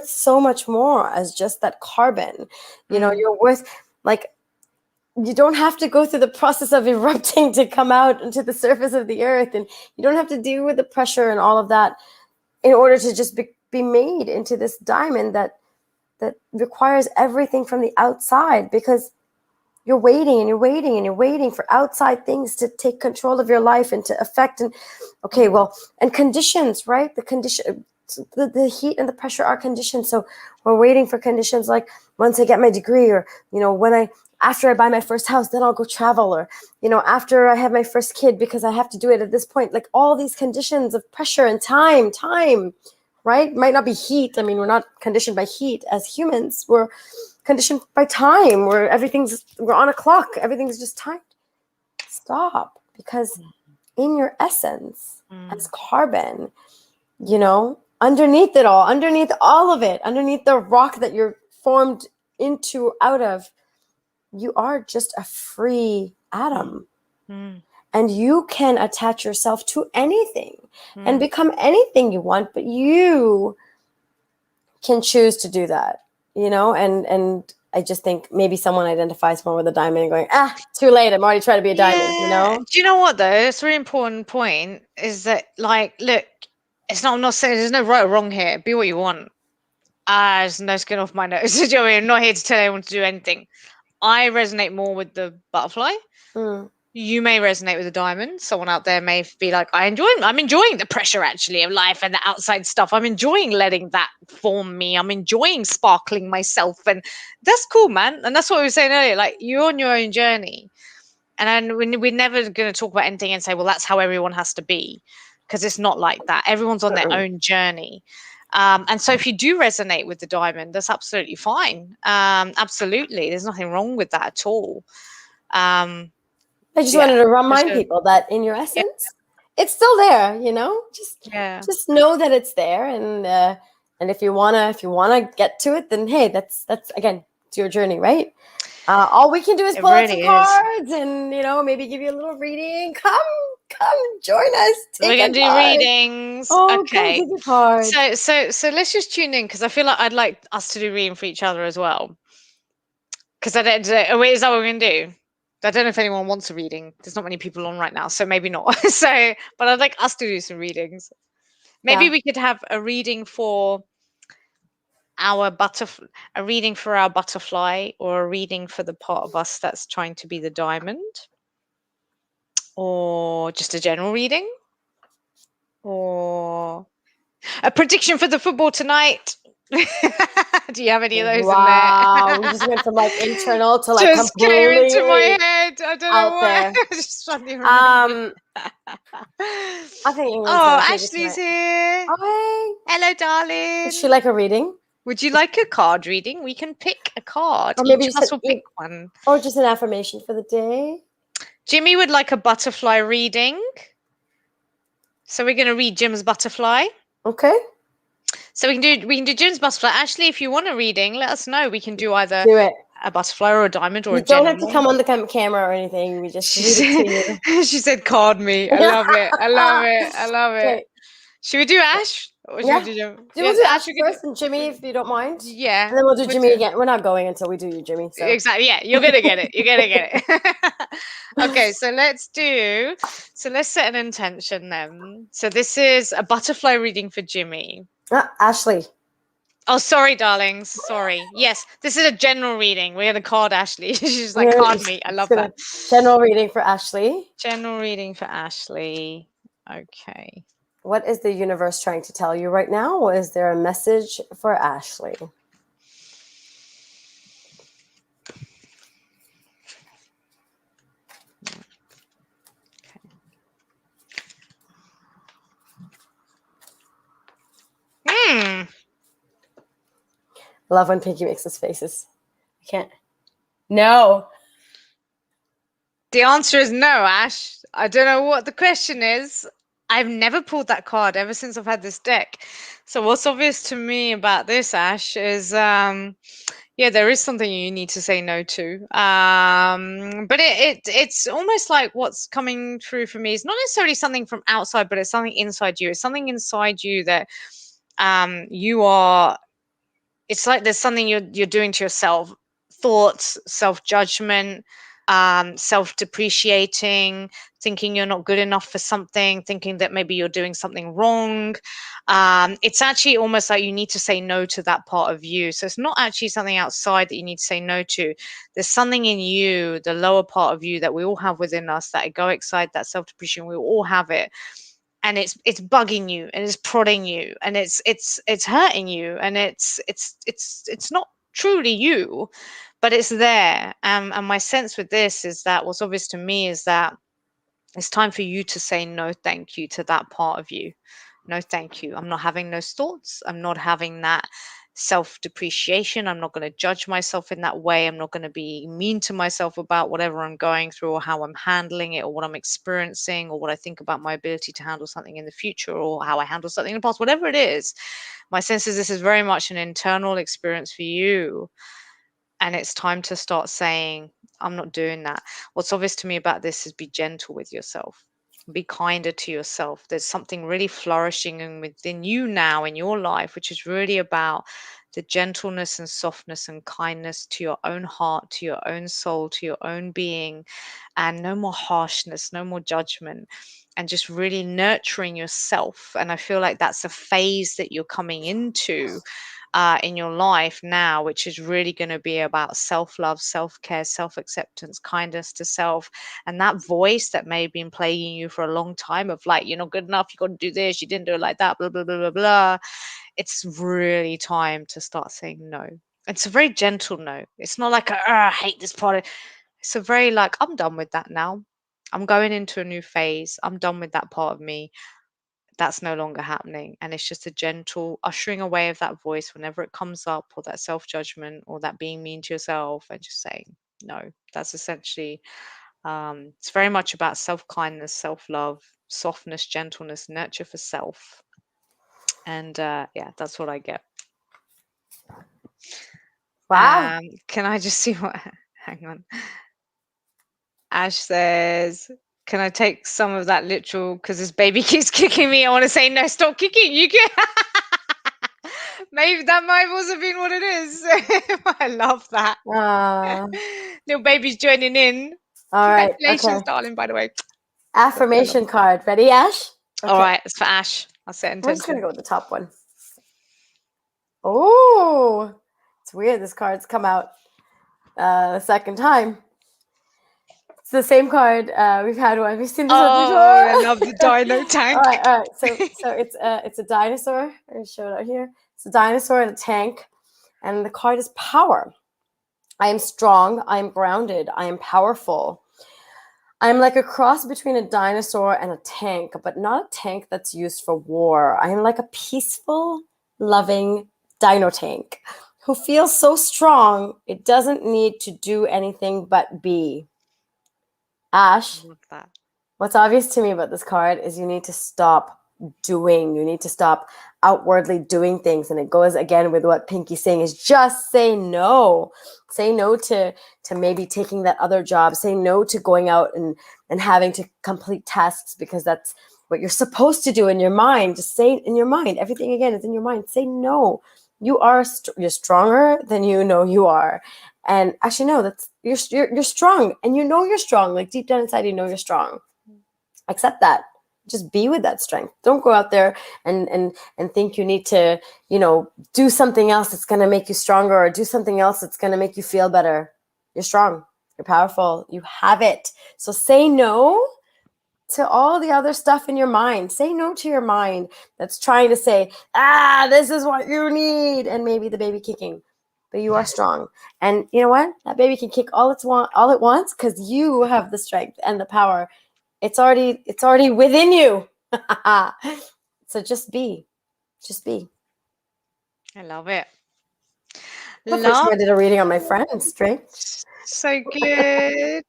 so much more as just that carbon. mm, You're worth, like, you don't have to go through the process of erupting to come out into the surface of the earth, and you don't have to deal with the pressure and all of that in order to just be made into this diamond that requires everything from the outside, because you're waiting and you're waiting and you're waiting for outside things to take control of your life and to affect. And okay, mm, well, and conditions, right? The heat and the pressure are conditions. So we're waiting for conditions like once I get my degree, or after I buy my first house, then I'll go travel, or after I have my first kid, because I have to do it at this point. Like all these conditions of pressure and time, right? Might not be heat. I mean, we're not conditioned by heat as humans. We're conditioned by time, where we're on a clock. Everything's just timed. Stop. Because in your essence, as mm, carbon, underneath it all, underneath all of it, underneath the rock that you're formed into, out of, you are just a free mm, atom. mm, And you can attach yourself to anything and mm. become anything you want, but you can choose to do that, and I just think maybe someone identifies more with a diamond and going, too late, I'm already trying to be a diamond, Yeah. Do you know what though? It's a really important point is that, like, look, I'm not saying there's no right or wrong here. Be what you want. There's no skin off my nose. Do you know what I mean? I'm not here to tell anyone to do anything. I resonate more with the butterfly. Mm, You may resonate with the diamond. Someone out there may be like, I'm enjoying the pressure actually of life and the outside stuff. I'm enjoying letting that form me. I'm enjoying sparkling myself. And that's cool, man. And that's what we were saying earlier. Like, you're on your own journey. And then we're never going to talk about anything and say, well, that's how everyone has to be. Because it's not like that. Everyone's on their mm-mm. own journey. And so if you do resonate with the diamond, that's absolutely fine. Absolutely. There's nothing wrong with that at all. Um, I just yeah. wanted to remind Pleasure. people that in your Yeah. essence, it's still there. Just Yeah. just know that it's there, and if you wanna get to it, then hey, that's again, it's your journey, right? All we can do is It pull out some really is. cards and maybe give you a little reading. Come join us. We're Take a gonna do card. readings. Oh, come Okay. take a card. So let's just tune in because I feel like I'd like us to do reading for each other as well. Because I don't. Oh, wait, is that what we're gonna do? I don't know if anyone wants a reading. There's not many people on right now, so maybe not. But I'd like us to do some readings. Maybe Yeah. we could have a reading for our a reading for our butterfly, or a reading for the part of us that's trying to be the diamond, or just a general reading, or a prediction for the football tonight. Do you have any of those in there? Wow. We just went from like internal to like Just came into my completely head. I don't know out why. there. I just suddenly remembered. Um, I think England's Oh, gonna take it Ashley's tonight. here. Oh, Hello, hey. Would she darling. like a reading? Would you like a card reading? We can pick a card. Or maybe Each of just us will pick one. an affirmation for the day? Jimmy would like a butterfly reading. So we're going to read Jim's butterfly. Okay. So we can do Jim's butterfly. Ashley, if you want a reading, let us know. We can do either Do it. a butterfly or a diamond or You a don't have to general. come on the camera or anything. We just She read it to said, you. she said, card me. I love it. I love it. I love it. Okay. Should we do Ash? Or should we Yeah. do Jim? We'll Yes, do Ash, Ash we can do. first and Jimmy if you don't mind. Yeah. And then we'll do We'll Jimmy do, again. We're not going until we do you, Jimmy. So exactly. Yeah, you're gonna get it. You're gonna get it. Okay, so let's set an intention then. So this is a butterfly reading for Jimmy. Ashley. Oh, sorry, darlings. Sorry. Yes, this is a general reading. We're gonna card Ashley. She's like, card me. I love that. General reading for Ashley. General reading for Ashley. Okay. What is the universe trying to tell you right now? Is there a message for Ashley? I love when Pinky makes those faces. I can't. No. The answer is no, Ash. I don't know what the question is. I've never pulled that card ever since I've had this deck. So what's obvious to me about this, Ash, is yeah, there is something you need to say no to. But it's almost like what's coming through for me is not necessarily something from outside, but it's something inside you. It's something inside you that you are, it's like there's something you're doing to yourself, thoughts, self-judgment, self-depreciating, thinking you're not good enough for something, thinking that maybe you're doing something wrong. It's actually almost like you need to say no to that part of you. So it's not actually something outside that you need to say no to. There's something in you, the lower part of you, that we all have within us, that egoic side, that self-depreciation, we all have it, and it's bugging you and it's prodding you and it's hurting you, and it's not truly you, but it's there. And my sense with this is that what's obvious to me is that it's time for you to say no thank you to that part of you. No thank you, I'm not having those thoughts, I'm not having that self depreciation, I'm not going to judge myself in that way, I'm not going to be mean to myself about whatever I'm going through or how I'm handling it or what I'm experiencing or what I think about my ability to handle something in the future or how I handle something in the past, whatever it is. My sense is this is very much an internal experience for you, and it's time to start saying, I'm not doing that. What's obvious to me about this is be gentle with yourself. Be kinder to yourself. There's something really flourishing within you now in your life, which is really about the gentleness and softness and kindness to your own heart, to your own soul, to your own being, and no more harshness, no more judgment, and just really nurturing yourself. And I feel like that's a phase that you're coming into in your life now, which is really going to be about self love, self care, self acceptance, kindness to self. And that voice that may have been plaguing you for a long time of like, you're not good enough, you got to do this, you didn't do it like that, blah, blah, blah, blah, blah. It's really time to start saying no. It's a very gentle no. It's not like, I hate this part. It's a very like, I'm done with that now. I'm going into a new phase. I'm done with that part of me. That's no longer happening. And it's just a gentle ushering away of that voice whenever it comes up, or that self judgment, or that being mean to yourself, and just saying no. That's essentially, it's very much about self kindness, self love, softness, gentleness, nurture for self. And yeah, that's what I get. Wow. Can I just see what? Hang on. Ash says, "Can I take some of that literal? Because this baby keeps kicking me. I want to say no. Stop kicking. You can." Maybe that might also been what it is. I love that. Uh, Little baby's joining in. all right. Okay. Congratulations, darling. By the way, that's so Affirmation lovely. card. Ready, Ash? All Okay. right, it's for Ash. I'll set I'm just going to intention. go with the top one. Oh, it's weird. This card's come out the second time. It's the same card. We've had one. We've seen this one before. Oh, I love the dino tank. All right. So it's a dinosaur. I'm going to show it out here. It's a dinosaur in a tank, and the card is power. I am strong. I am grounded. I am powerful. I'm like a cross between a dinosaur and a tank, but not a tank that's used for war. I am like a peaceful, loving dino tank who feels so strong it doesn't need to do anything but be. Ash, Love that. what's obvious to me about this card is you need to stop doing. You need to stop outwardly doing things. And it goes again with what Pinky's saying is just say no. Say no to maybe taking that other job. Say no to going out and having to complete tasks because that's what you're supposed to do in your mind. Just say in your mind. Everything again is in your mind. Say no. You are you're stronger than you know you are. And actually, no, that's you're strong, and you know you're strong. Like deep down inside, you know you're strong. Accept that. Just be with that strength. Don't go out there and think you need to, do something else that's going to make you stronger, or do something else that's going to make you feel better. You're strong. You're powerful. You have it. So say no to all the other stuff in your mind. Say no to your mind that's trying to say, this is what you need, and maybe the baby kicking. But you are strong. And you know what? That baby can kick all it wants because you have the strength and the power. It's already within you. So just be. I love it. The first time Love. I did a reading on my friend. Strange. So good.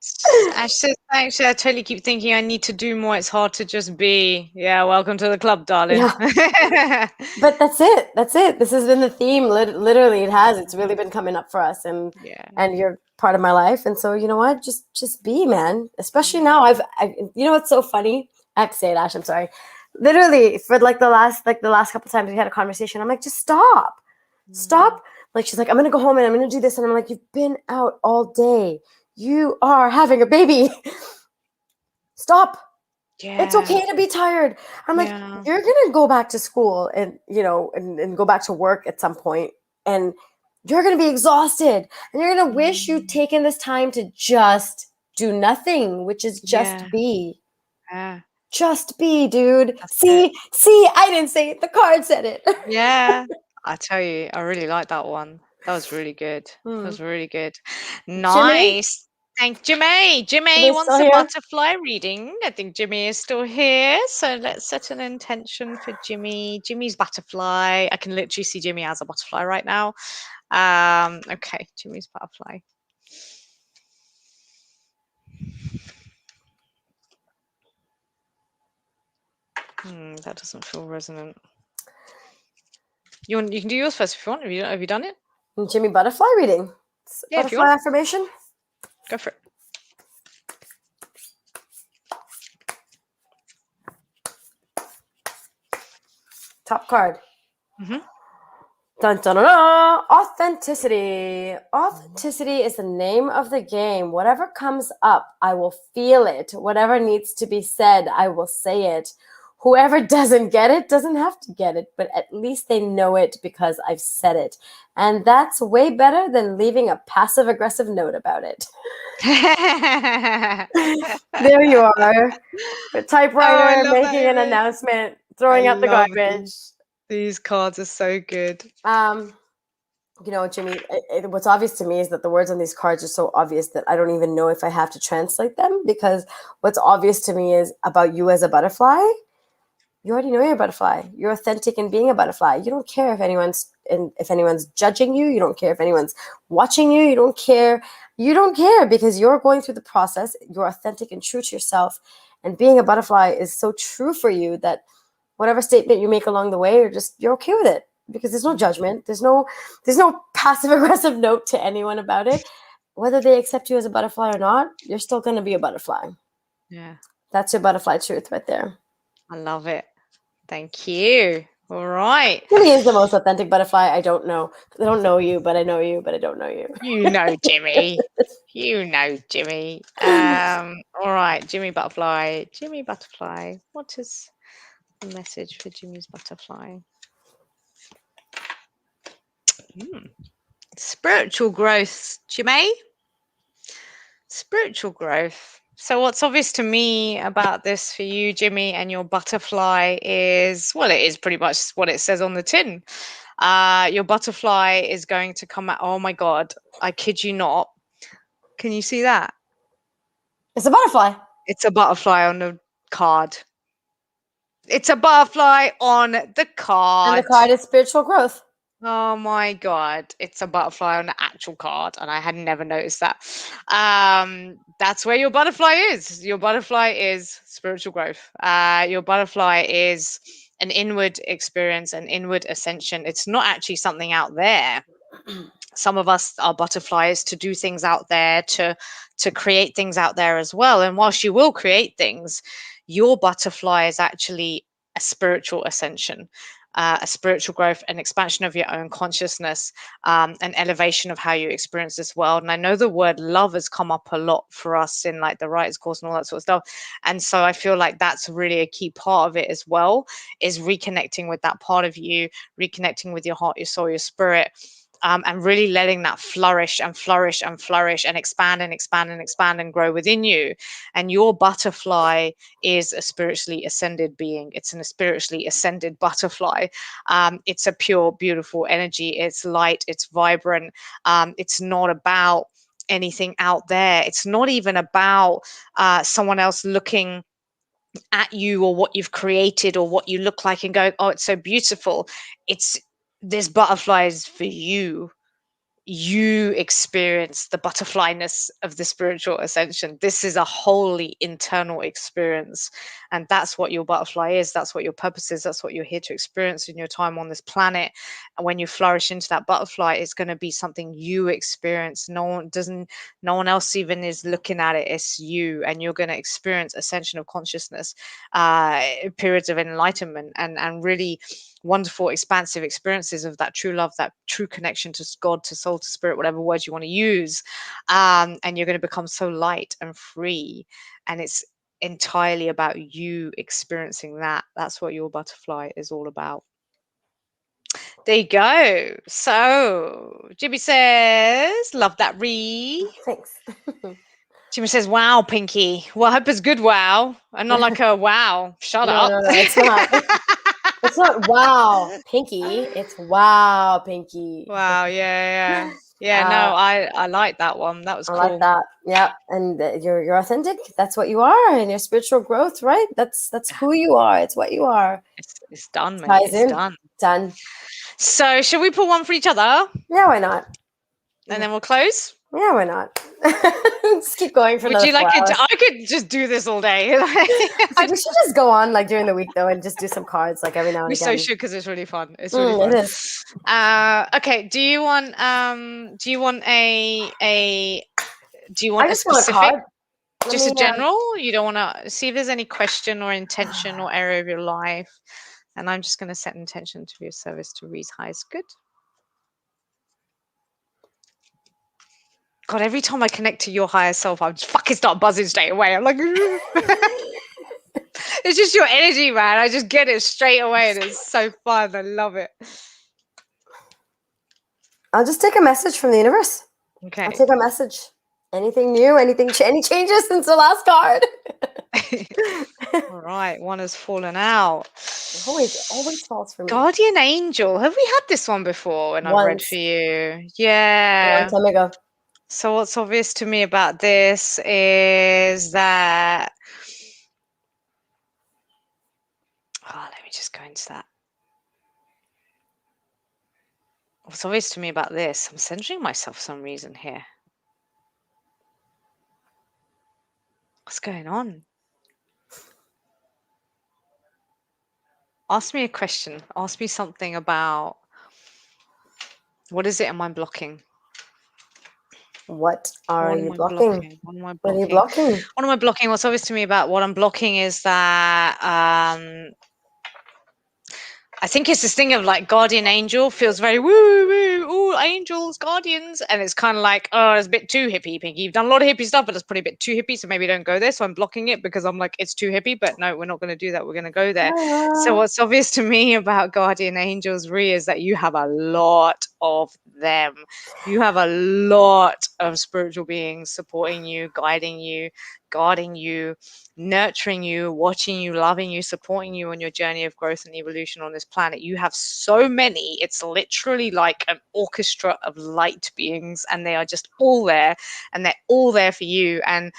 Ash says, thanks. I totally keep thinking I need to do more. It's hard to just be. Yeah, welcome to the club, darling. Yeah. But that's it. That's it. This has been the theme. Literally, it has. It's really been coming up for us, Yeah. and you're part of my life. And so, you know what? Just be, man. Especially Yeah. now. You know what's so funny? I have to say it, Ash. I'm sorry. Literally, for like the last couple times we had a conversation, I'm like, just stop, Mm. stop. Like she's like, I'm gonna go home and I'm gonna do this, and I'm like, you've been out all day. You are having a baby. Stop. It's Yeah. okay to be tired. I'm like, Yeah. you're gonna go back to school and and go back to work at some point, and you're gonna be exhausted, and you're gonna wish you'd Mm. taken this time to just do nothing, which is Yeah. just be. Yeah. Just be, dude. That's it. See, I didn't say it. The card said it. Yeah. I tell you, I really like that one. That was really good. That Hmm. was really good. Jimmy, Nice. Thank Jimmy. are Jimmy they still wants a here? butterfly reading. I think Jimmy is still here. So let's set an intention for Jimmy. Jimmy's butterfly. I can literally see Jimmy as a butterfly right now. Okay, Jimmy's butterfly. That doesn't feel resonant. You can do yours first if you want. Have you done it? Jimmy Butterfly reading. Yeah, if you Butterfly want. affirmation. Go for it. Top card. Mm-hmm. Dun, dun, dun, dun. Authenticity. Authenticity is the name of the game. Whatever comes up, I will feel it. Whatever needs to be said, I will say it. Whoever doesn't get it doesn't have to get it, but at least they know it because I've said it. And that's way better than leaving a passive aggressive note about it. There you are. A Oh, I typewriter love that making an image. announcement, I throwing out the love garbage. these cards are so good. Um, Jimmy, what's obvious to me is that the words on these cards are so obvious that I don't even know if I have to translate them, because what's obvious to me is about you as a butterfly. You already know you're a butterfly. You're authentic in being a butterfly. You don't care if anyone's judging you. You don't care if anyone's watching you. You don't care. You don't care because you're going through the process. You're authentic and true to yourself. And being a butterfly is so true for you that whatever statement you make along the way, you're okay with it, because there's no judgment. There's no passive aggressive note to anyone about it. Whether they accept you as a butterfly or not, you're still going to be a butterfly. Yeah, That's your butterfly truth right there. I love it. Thank you. All right. Jimmy is the most authentic butterfly. I don't know. I don't know you, but I know you, but I don't know you. You know Jimmy. You know Jimmy. All right, Jimmy Butterfly. Jimmy Butterfly. What is the message for Jimmy's butterfly? Spiritual growth, Jimmy. Spiritual growth. So, what's obvious to me about this for you, Jimmy, and your butterfly is, well, it is pretty much what it says on the tin. Your butterfly is going to come out. Oh my God, I kid you not. Can you see that? It's a butterfly. It's a butterfly on the card. It's a butterfly on the And the card. card is spiritual growth. Oh my God, it's a butterfly on the actual card, and I had never noticed that. That's where your butterfly is. Your butterfly is spiritual growth. Your butterfly is an inward experience, an inward ascension. It's not actually something out there. Some of us are butterflies to do things out there, to create things out there as well. And whilst you will create things, your butterfly is actually a spiritual ascension, a spiritual growth, an expansion of your own consciousness, an elevation of how you experience this world. And I know the word love has come up a lot for us in like the writers course and all that sort of stuff. And so I feel like that's really a key part of it as well, is reconnecting with that part of you, reconnecting with your heart, your soul, your spirit, and really letting that flourish and flourish and flourish and expand and expand and expand and grow within you. And your butterfly is a spiritually ascended being. It's a spiritually ascended butterfly. It's a pure, beautiful energy. It's light, it's vibrant. It's not about anything out there. It's not even about someone else looking at you or what you've created or what you look like and going, oh, it's so beautiful. It's this butterfly is for you. You experience the butterflyness of the spiritual ascension. This is a wholly internal experience. And that's what your butterfly is. That's what your purpose is. That's what you're here to experience in your time on this planet. And when you flourish into that butterfly, it's going to be something you experience. No one else even is looking at it. It's you. And you're going to experience ascension of consciousness, periods of enlightenment, and really wonderful, expansive experiences of that true love, that true connection to God, to soul, to spirit, whatever words you want to use. And you're going to become so light and free. And it's entirely about you experiencing that. That's what your butterfly is all about. There you go. So Jimmy says, love that read. Thanks. Jimmy says, wow, Pinky. Well, I hope it's good wow. And not like a wow, shut No, up. no, no, it's not. It's not wow, Pinky. It's wow, Pinky. Wow, yeah. Yeah, no, I like that one. That was I cool. like that. Yeah, and you're authentic. That's what you are, and your spiritual growth, right? That's who you are. It's what you are. It's done, mate. Ties It's in. done. Done. So, should we put one for each other? Yeah, why not? And then we'll close? Yeah, why not? Just keep going for Would another you like 4 it? hours. I could just do this all day. We should just go on like during the week though, and just do some cards like every now and We again. so should, because it's really fun. It's really fun. It is. Okay. Do you want a do you want I a just want a specific, card. just a general? You don't want to see if there's any question or intention or area of your life. And I'm just going to set intention to be of service to Reese Highest Good. God, every time I connect to your higher self, I just fucking start buzzing straight away. I'm like, it's just your energy, man. I just get it straight away, and it's so fun. I love it. I'll just take a message from the universe. Okay. I'll take a message. Anything new? Any changes since the last card? All right, one has fallen out. Always falls for me. Guardian Angel. Have we had this one before when I've read for you? Yeah. A long time ago. So what's obvious to me about this is that... Oh, let me just go into that. What's obvious to me about this, I'm centering myself for some reason here. What's going on? Ask me a question. Ask me something about, what is it am I blocking? What are you blocking? What am I blocking? What are you blocking? What am I blocking? What's obvious to me about what I'm blocking is that I think it's this thing of like guardian angel feels very woo woo, ooh, angels, guardians, and it's kind of like, oh, it's a bit too hippie, Pinky. You've done a lot of hippie stuff, but it's probably a bit too hippie, so maybe don't go there. So I'm blocking it because I'm like, it's too hippie, but no, we're not going to do that. We're going to go there. So what's obvious to me about guardian angels, Rhea, is that you have a lot of them. You have a lot of spiritual beings supporting you, guiding you, guarding you, nurturing you, watching you, loving you, supporting you on your journey of growth and evolution on this planet. You have so many. It's literally like an orchestra of light beings, and they are just all there, and they're all there for you, and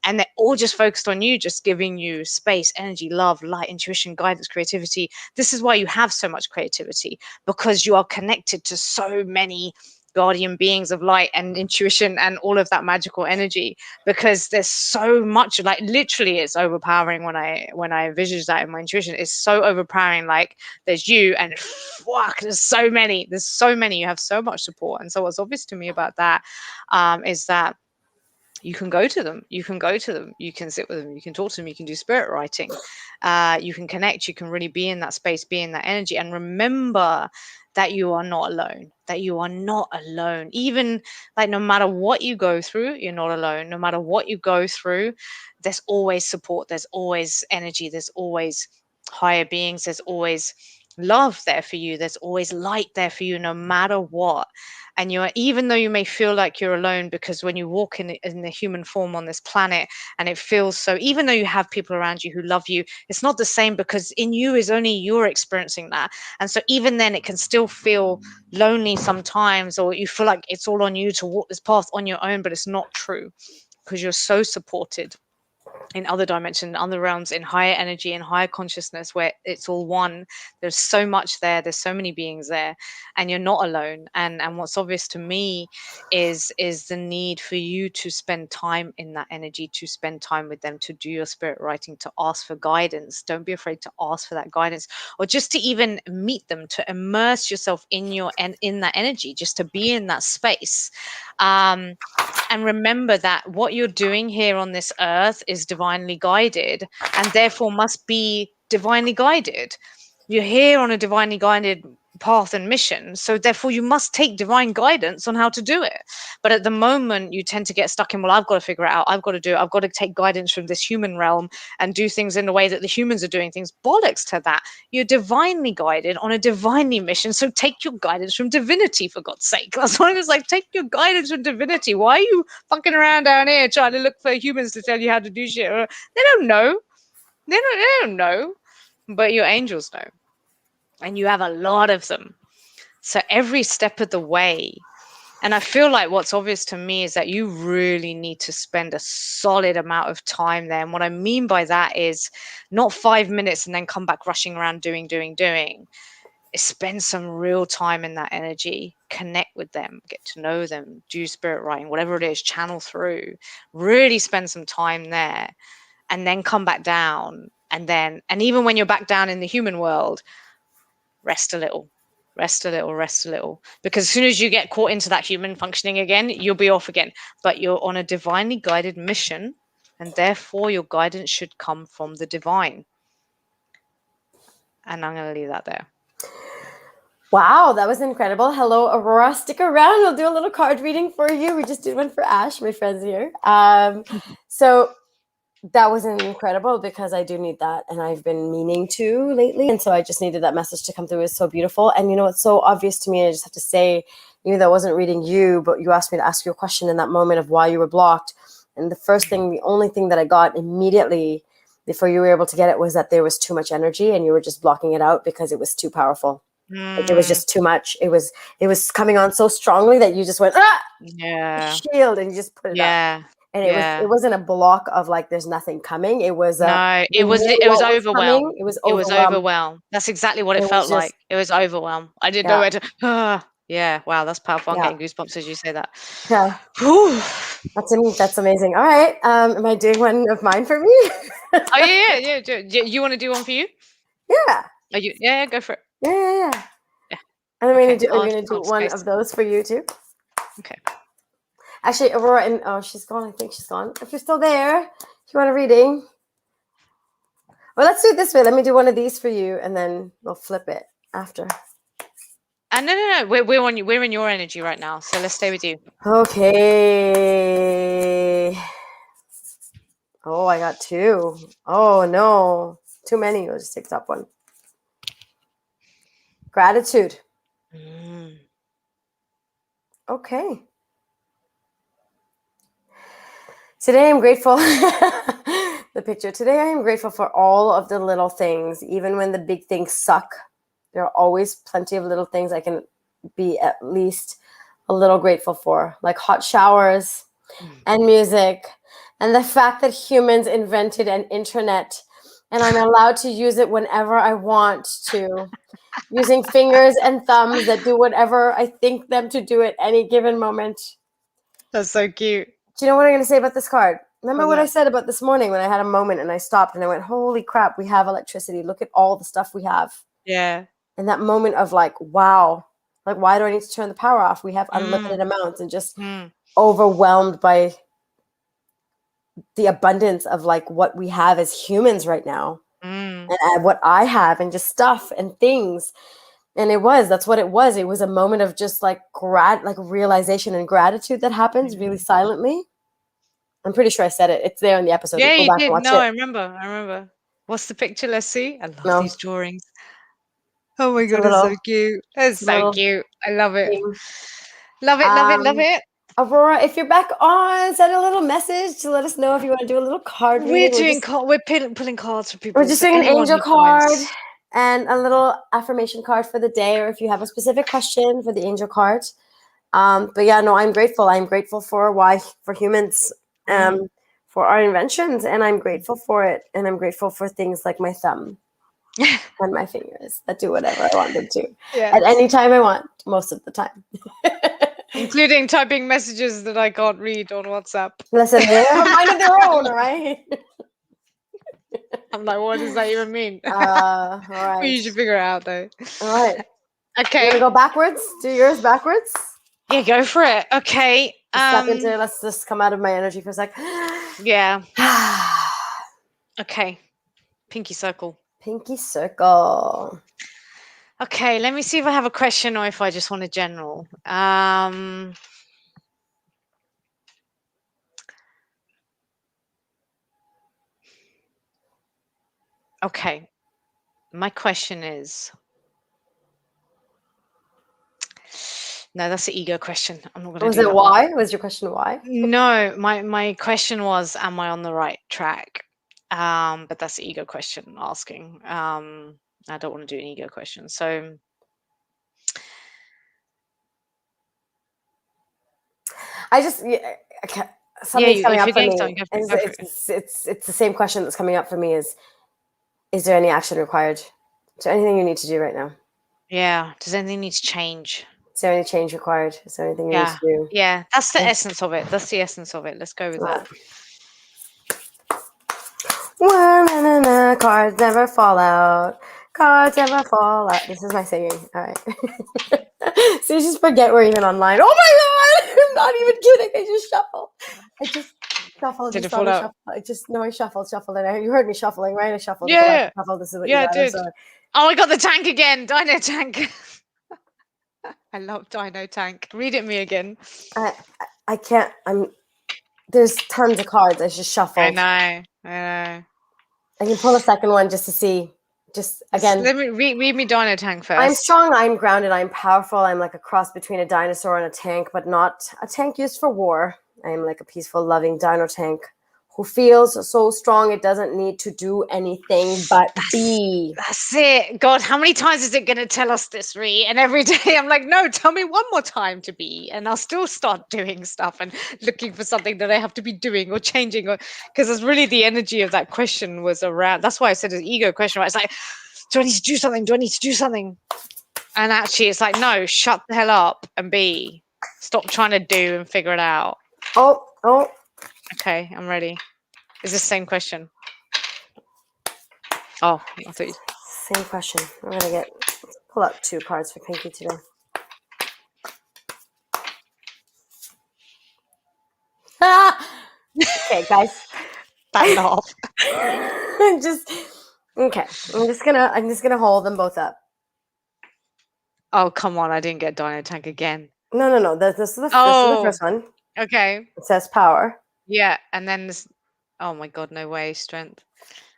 they're all just focused on you, just giving you space, energy, love, light, intuition, guidance, creativity. This is why you have so much creativity, because you are connected to so many guardian beings of light and intuition and all of that magical energy, because there's so much, like literally it's overpowering when I visualize that in my intuition. It's so overpowering. Like there's you, and fuck, there's so many, you have so much support. And so what's obvious to me about that is that you can go to them, you can sit with them, you can talk to them, you can do spirit writing, you can connect, you can really be in that space, be in that energy, and remember that you are not alone. Even like no matter what you go through, you're not alone. No matter what you go through, there's always support, there's always energy, there's always higher beings, there's always love there for you, there's always light there for you, no matter what. And even though you may feel like you're alone, because when you walk in the human form on this planet, and it feels so, even though you have people around you who love you, it's not the same, because in you is only you're experiencing that. And so even then it can still feel lonely sometimes, or you feel like it's all on you to walk this path on your own, but it's not true, because you're so supported. in other dimensions, other realms, in higher energy, in higher consciousness, where it's all one. There's so much there. There's so many beings there, and you're not alone. And what's obvious to me is the need for you to spend time in that energy, to spend time with them, to do your spirit writing, to ask for guidance. Don't be afraid to ask for that guidance, or just to even meet them, to immerse yourself in in that energy, just to be in that space. And remember that what you're doing here on this earth is divinely guided, and therefore must be divinely guided. You're here on a divinely guided path and mission, so therefore you must take divine guidance on how to do it. But at the moment you tend to get stuck in, well, I've got to figure it out, I've got to do it, I've got to take guidance from this human realm and do things in the way that the humans are doing things. Bollocks to that. You're divinely guided on a divinely mission, so take your guidance from divinity, for God's sake. That's why I was like, take your guidance from divinity. Why are you fucking around down here trying to look for humans to tell you how to do shit? They don't know. They don't know, but your angels know, and you have a lot of them. So every step of the way, and I feel like what's obvious to me is that you really need to spend a solid amount of time there. And what I mean by that is not 5 minutes and then come back rushing around doing. Spend some real time in that energy, connect with them, get to know them, do spirit writing, whatever it is, channel through, really spend some time there, and then come back down. And even when you're back down in the human world, rest a little, because as soon as you get caught into that human functioning again, you'll be off again. But you're on a divinely guided mission, and therefore your guidance should come from the divine. And I'm going to leave that there. Wow, that was incredible. Hello, Aurora. Stick around. We'll do a little card reading for you. We just did one for Ash, my friends here. So that was incredible, because I do need that, and I've been meaning to lately, and so I just needed that message to come through. It's so beautiful. And you know, it's so obvious to me. I just have to say, even though I wasn't reading you, but you asked me to ask you a question in that moment of why you were blocked. And the only thing that I got immediately before you were able to get it was that there was too much energy, and you were just blocking it out because it was too powerful. Like, it was just too much. It was coming on so strongly that you just went, shield, and you just put it up. And it wasn't a block of like there's nothing coming. It was it was overwhelmed. It was overwhelmed. That's exactly what it felt like. It was overwhelmed. I didn't know where to. Yeah, wow, that's powerful. I'm getting goosebumps as you say that. Yeah. That's amazing. All right. Am I doing one of mine for me? Oh yeah. You want to do one for you? Yeah. Are you? Yeah, go for it. Yeah. And I'm going to do one of those for you too. Okay. Actually, Aurora, and she's gone. I think she's gone. If you're still there, if you want a reading. Well, let's do it this way. Let me do one of these for you, and then we'll flip it after. No. We're in your energy right now, so let's stay with you. Okay. Oh, I got two. Oh no, too many. We'll just take the top one. Gratitude. Okay. Today I'm grateful. The picture. Today I am grateful for all of the little things, even when the big things suck. There are always plenty of little things I can be at least a little grateful for, like hot showers and music, and the fact that humans invented an internet and I'm allowed to use it whenever I want to, using fingers and thumbs that do whatever I think them to do at any given moment. That's so cute. Do you know what I'm going to say about this card? Remember what I said about this morning when I had a moment and I stopped and I went, holy crap, we have electricity. Look at all the stuff we have. Yeah. And that moment of like, wow, like, why do I need to turn the power off? We have unlimited amounts, and just overwhelmed by the abundance of like what we have as humans right now, and what I have, and just stuff and things. And that's what it was. It was a moment of just like realization and gratitude that happens really silently. I'm pretty sure I said it. It's there in the episode. Yeah, Go you back did. and watch No, it. I remember. What's the picture? Let's see. I love these drawings. Oh my God, it's so cute. It's so cute. I love it. Love it. Aurora, if you're back on, send a little message to let us know if you want to do a little card reading. We're pulling cards for people. We're just doing an angel card and a little affirmation card for the day, or if you have a specific question for the angel card. But yeah, no, I'm grateful. I'm grateful for humans, for our inventions, and I'm grateful for it. And I'm grateful for things like my thumb and my fingers that do whatever I want them to Yes. at any time I want, most of the time. Including typing messages that I can't read on WhatsApp. Listen, they have a mind of their own, right? I'm like, what does that even mean? All right. You should figure it out, though. All right. You Okay. want to go backwards? Do yours backwards? Yeah, go for it. Okay. Step into. Let's just come out of my energy for a sec. Yeah. Okay. Pinky circle. Pinky circle. Okay, let me see if I have a question or if I just want a general. Okay. My question is. No, that's the ego question. I'm not going to Was do it that why? one. Was your question why? No, my question was, am I on the right track? But that's the ego question asking. I don't want to do an ego question. So I just something's yeah, coming if up you're for getting me. something, go for it. It's the same question that's coming up for me. Is there any action required? Is there anything you need to do right now? Yeah. Does anything need to change? Is there any change required? Is there anything you need to do? Yeah. That's the essence of it. That's the essence of it. Let's go with that. Cards never fall out. Cards never fall out. This is my singing. All right. So you just forget we're even online. Oh my god! I'm not even kidding. I just shuffle. I just shuffle. Did Just it fall out? I shuffled, and you heard me shuffling, right? I shuffled. Yeah. Shuffle. This is what Yeah, you I got. did. So Oh, I got the tank again. Dino tank. I love Dino tank. Read it me again. I can't. There's tons of cards. I just shuffled. I know. I can pull a second one just to see. Just again. Let me read me Dino tank first. I'm strong, I'm grounded, I'm powerful, I'm like a cross between a dinosaur and a tank, but not a tank used for war. I am like a peaceful, loving dino tank who feels so strong it doesn't need to do anything but be. That's it. God, how many times is it going to tell us this, Ree? And every day I'm like, no, tell me one more time to be. And I'll still start doing stuff and looking for something that I have to be doing or changing. Because it's really the energy of that question was around. That's why I said an ego question, right? It's like, do I need to do something? Do I need to do something? And actually, it's like, no, shut the hell up and be. Stop trying to do and figure it out. Oh. Okay, I'm ready. Is this the same question? Oh, I thought you... Same question. I'm going to pull out 2 cards for Pinky today. Okay, guys. Back off. I'm just gonna hold them both up. Oh, come on. I didn't get Dino Tank again. No. This is the first one. Okay. It says power. Yeah, and then this... Oh my god, no way. Strength.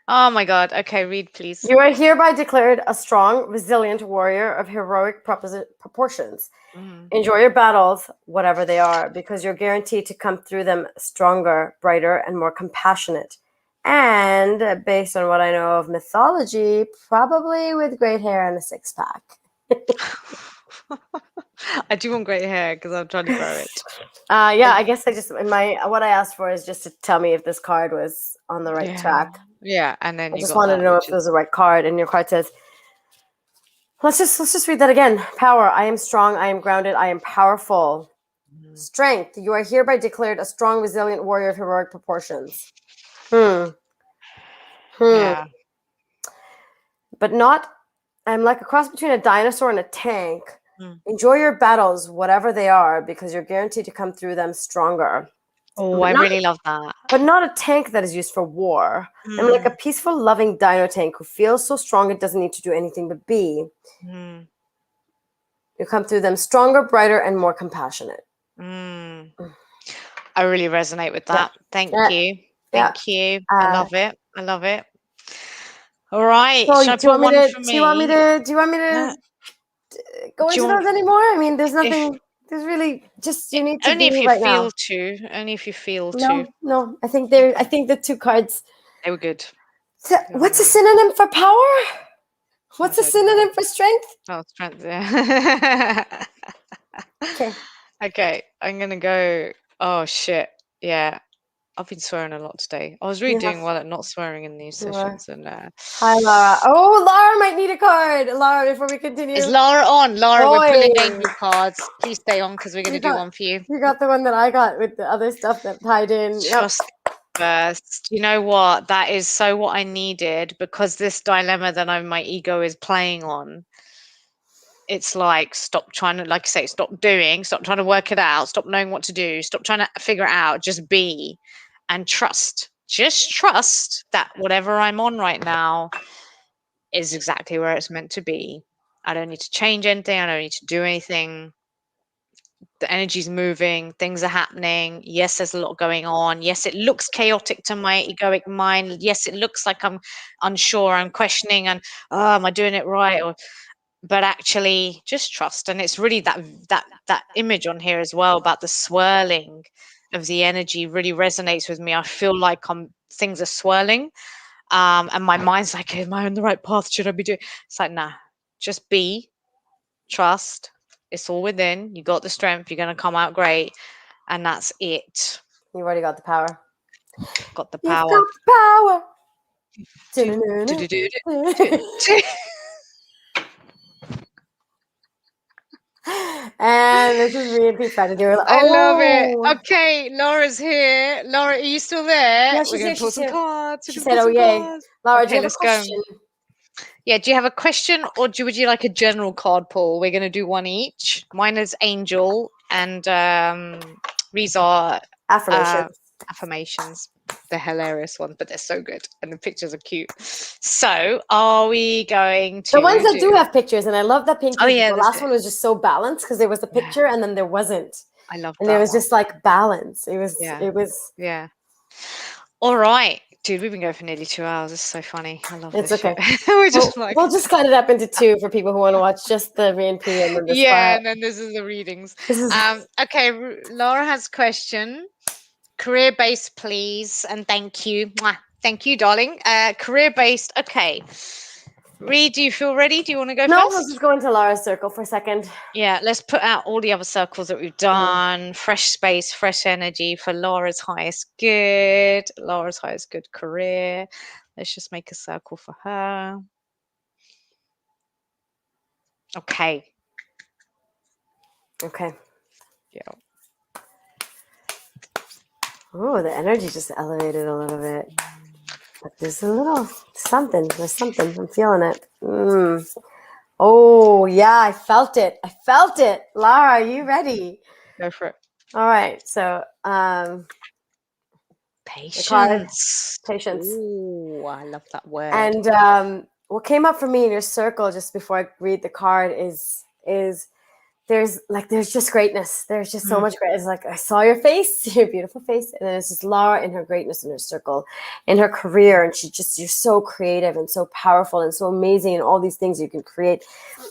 Oh my god. Okay, read, please. You are hereby declared a strong, resilient warrior of heroic proportions. Enjoy your battles, whatever they are, because you're guaranteed to come through them stronger, brighter, and more compassionate. And based on what I know of mythology, probably with great hair and a 6-pack. I do want great hair because I'm trying to grow it. Yeah, I guess what I asked for is just to tell me if this card was on the right track. Yeah, and then I just wanted to know if it was the right card, and your card says, let's just read that again. Power. I am strong. I am grounded. I am powerful. Strength. You are hereby declared a strong, resilient warrior of heroic proportions. Yeah. But not. I'm like a cross between a dinosaur and a tank. Enjoy your battles, whatever they are, because you're guaranteed to come through them stronger. Oh, I really love that. But not a tank that is used for war. I'm like a peaceful, loving dino tank who feels so strong it doesn't need to do anything but be. You come through them stronger, brighter, and more compassionate. I really resonate with that. Thank you. Thank you. I love it. I love it. All right. So Should I put one for me? Do you want me to go into those anymore? I mean, there's nothing. There's really just you need to only be if you right feel now. to. Only if you feel to. No. I think the 2 cards. They were good. What's a synonym for power? What's a synonym for strength? Oh, strength. Yeah. Okay. Okay. I'm gonna go. Oh shit. Yeah. I've been swearing a lot today. I was really doing well at not swearing in these sessions. And Hi, Laura. Oh, Laura might need a card. Laura, before we continue. is Laura on? Laura, we're Oi. pulling angel cards. Please stay on because we're going to do one for you. You got the one that I got with the other stuff that tied in. Just first. You know what? That is so what I needed, because this dilemma that my ego is playing on. It's like, stop trying to, like I say, stop trying to work it out, stop knowing what to do, stop trying to figure it out, just be and trust. Just trust that whatever I'm on right now is exactly where it's meant to be. I don't need to change anything. I don't need to do anything. The energy's moving, things are happening. Yes, there's a lot going on. Yes, it looks chaotic to my egoic mind. Yes, it looks like I'm unsure, I'm questioning, and am I doing it right? But actually just trust. And it's really that image on here as well about the swirling of the energy really resonates with me. I feel like things are swirling, and my mind's like, am I on the right path? Should I be doing? It's like, nah, just be, trust. It's all within. You got the strength. You're going to come out great, and that's it. You've already got the power. Got the power. You've got the power. And this is me and Pete trying to do it. I love it. Okay, Laura's here. Laura, are you still there? Yeah, We're going to pull some cards. She said, oh, yay. Laura, do you have a question? Yeah, do you have a question, or would you like a general card pull? We're going to do one each. Mine is Angel, and these are affirmations. They're hilarious ones, but they're so good, and the pictures are cute. So, are we going to the ones that do have pictures? And I love that Pinky. Oh yeah, the last one was just so balanced because there was the picture and then there wasn't. I love and that. And it was just like balance. It was. Yeah. All right, dude. We've been going for nearly 2 hours. It's so funny. I love this. It's okay. We'll just cut it up into two for people who want to watch just the V&P and then the and then this is the readings. Okay, Laura has a question. Career-based, please, and thank you. Mwah. Thank you, darling. Career-based. Okay. Ree, do you feel ready? Do you want to go first? No, we'll just go into Laura's circle for a second. Yeah, let's put out all the other circles that we've done. Fresh space, fresh energy for Laura's highest good. Laura's highest good career. Let's just make a circle for her. Okay. Yeah. Oh, the energy just elevated a little bit. But there's a little something. There's something. I'm feeling it. Oh, yeah, I felt it. Laura, are you ready? Go for it. All right. So, patience. Patience. Ooh, I love that word. And what came up for me in your circle just before I read the card is there's just greatness. There's just so much greatness. Like, I saw your face, your beautiful face, and then it's just Laura in her greatness in her circle, in her career, and you're so creative and so powerful and so amazing and all these things you can create.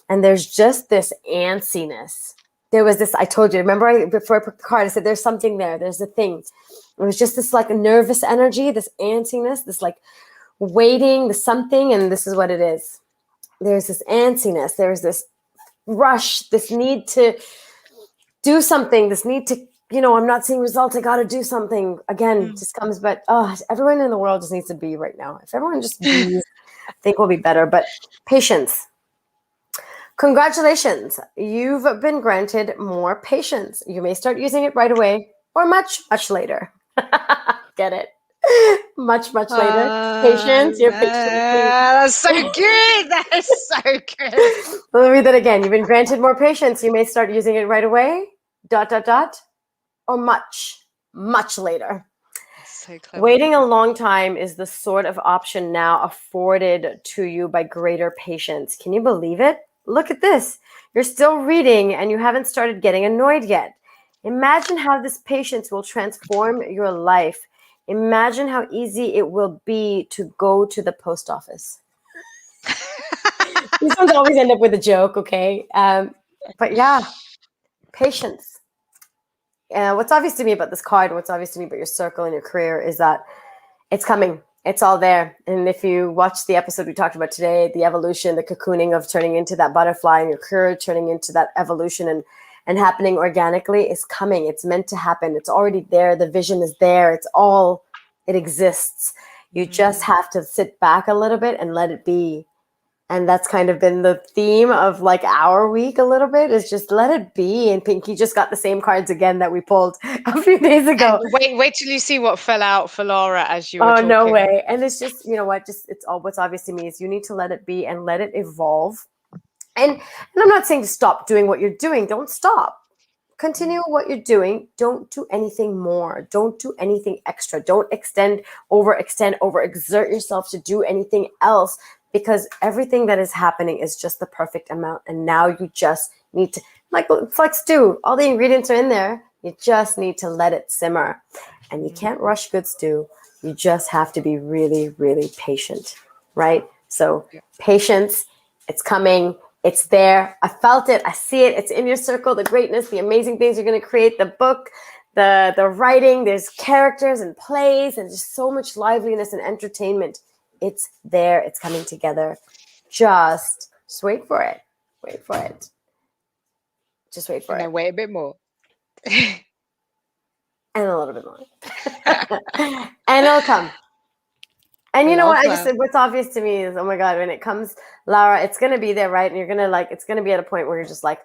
And there's just this antsiness. There was this, I told you, remember before I put the card, I said, there's something there. There's a thing. It was just this like nervous energy, this antsiness, this like waiting, the something, and this is what it is. There's this antsiness. There's this rush, this need to do something, this need to, I'm not seeing results. I got to do something. Again, just comes, but everyone in the world just needs to be right now. If everyone just bees, I think we'll be better. But patience. Congratulations. You've been granted more patience. You may start using it right away or much, much later. Get it? Much later. Patience. You're patient. That's so good. That is so good. Let me read that again. You've been granted more patience. You may start using it right away, ... or much later. So clever. Waiting a long time is the sort of option now afforded to you by greater patience. Can you believe it? Look at this. You're still reading and you haven't started getting annoyed yet. Imagine how this patience will transform your life. Imagine how easy it will be to go to the post office. These ones always end up with a joke, okay? But yeah, patience. What's obvious to me about this card, what's obvious to me about your circle and your career is that it's coming. It's all there. And if you watch the episode we talked about today, the evolution, the cocooning of turning into that butterfly in your career, turning into that evolution and happening organically is coming. It's meant to happen. It's already there. The vision is there. It exists. You just Mm. have to sit back a little bit and let it be. And that's kind of been the theme of like our week a little bit, is just let it be. And Pinky just got the same cards again that we pulled a few days And ago. wait till you see what fell out for Laura as you were Oh, no talking. way. And it's just, you know what, just it's all what's obvious to me is you need to let it be and let it evolve. And I'm not saying to stop doing what you're doing. Don't stop. Continue what you're doing. Don't do anything more. Don't do anything extra. Don't overextend, overexert yourself to do anything else, because everything that is happening is just the perfect amount. And now you just need to, like, it's like stew. All the ingredients are in there. You just need to let it simmer. And you can't rush good stew. You just have to be really, really patient, right? So Yeah. patience, it's coming. It's there. I felt it. I see it. It's in your circle. The greatness, the amazing things you're going to create, the book, the writing. There's characters and plays and just so much liveliness and entertainment. It's there. It's coming together. Just wait for it. Wait for it. Just wait for And it. then wait a bit more. And a little bit more. And it'll come. And you know Love what? I just that. said what's obvious to me is, oh my God, when it comes, Laura, it's gonna be there, right? And you're gonna like, it's gonna be at a point where you're just like,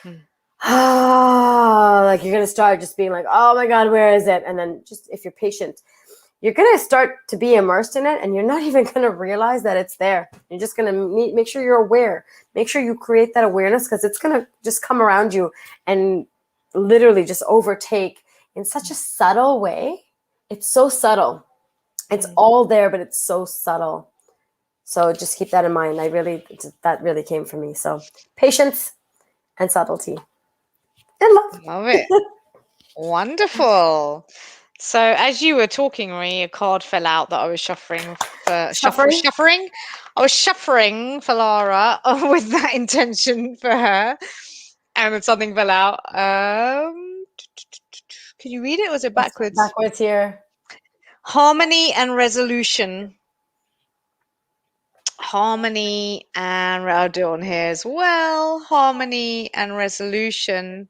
Mm. ah, like you're gonna start just being like, oh my God, where is it? And then just if you're patient, you're gonna start to be immersed in it, and you're not even gonna realize that it's there. You're just gonna make sure you're aware. Make sure you create that awareness, because it's gonna just come around you and literally just overtake in such a subtle way. It's so subtle. It's Mm. all there, but it's so subtle. So just keep that in mind. That really came from me. So patience and subtlety and love. Love it. Wonderful. So as you were talking, Marie, a card fell out that I was Suffering. shuffling. I was shuffling for Lara with that intention for her, and then something fell out. Can you read it? Or was it Let's start backwards? backwards here. Harmony and resolution. Harmony and I'll do it on here as well. Harmony and resolution.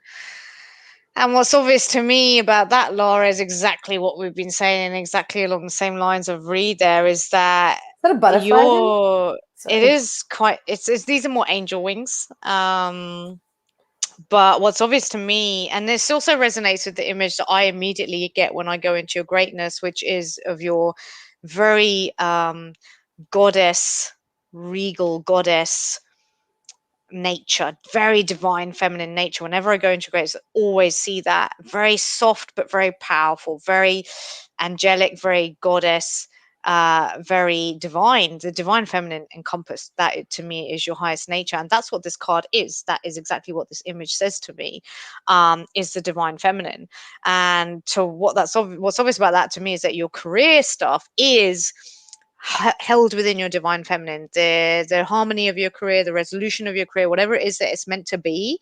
And what's obvious to me about that, Laura, is exactly what we've been saying, exactly along the same lines of read there, is that Is that a butterfly again? it Sorry. is quite, it's these are more angel wings. But what's obvious to me, and this also resonates with the image that I immediately get when I go into your greatness, which is of your very goddess, regal goddess nature, very divine feminine nature. Whenever I go into grace, I always see that very soft but very powerful, very angelic, very goddess, very divine. The divine feminine encompassed that to me is your highest nature, and that's what this card is. That is exactly what this image says to me, is the divine feminine. And to what's obvious about that to me is that your career stuff is held within your divine feminine. The harmony of your career, the resolution of your career, whatever it is that it's meant to be,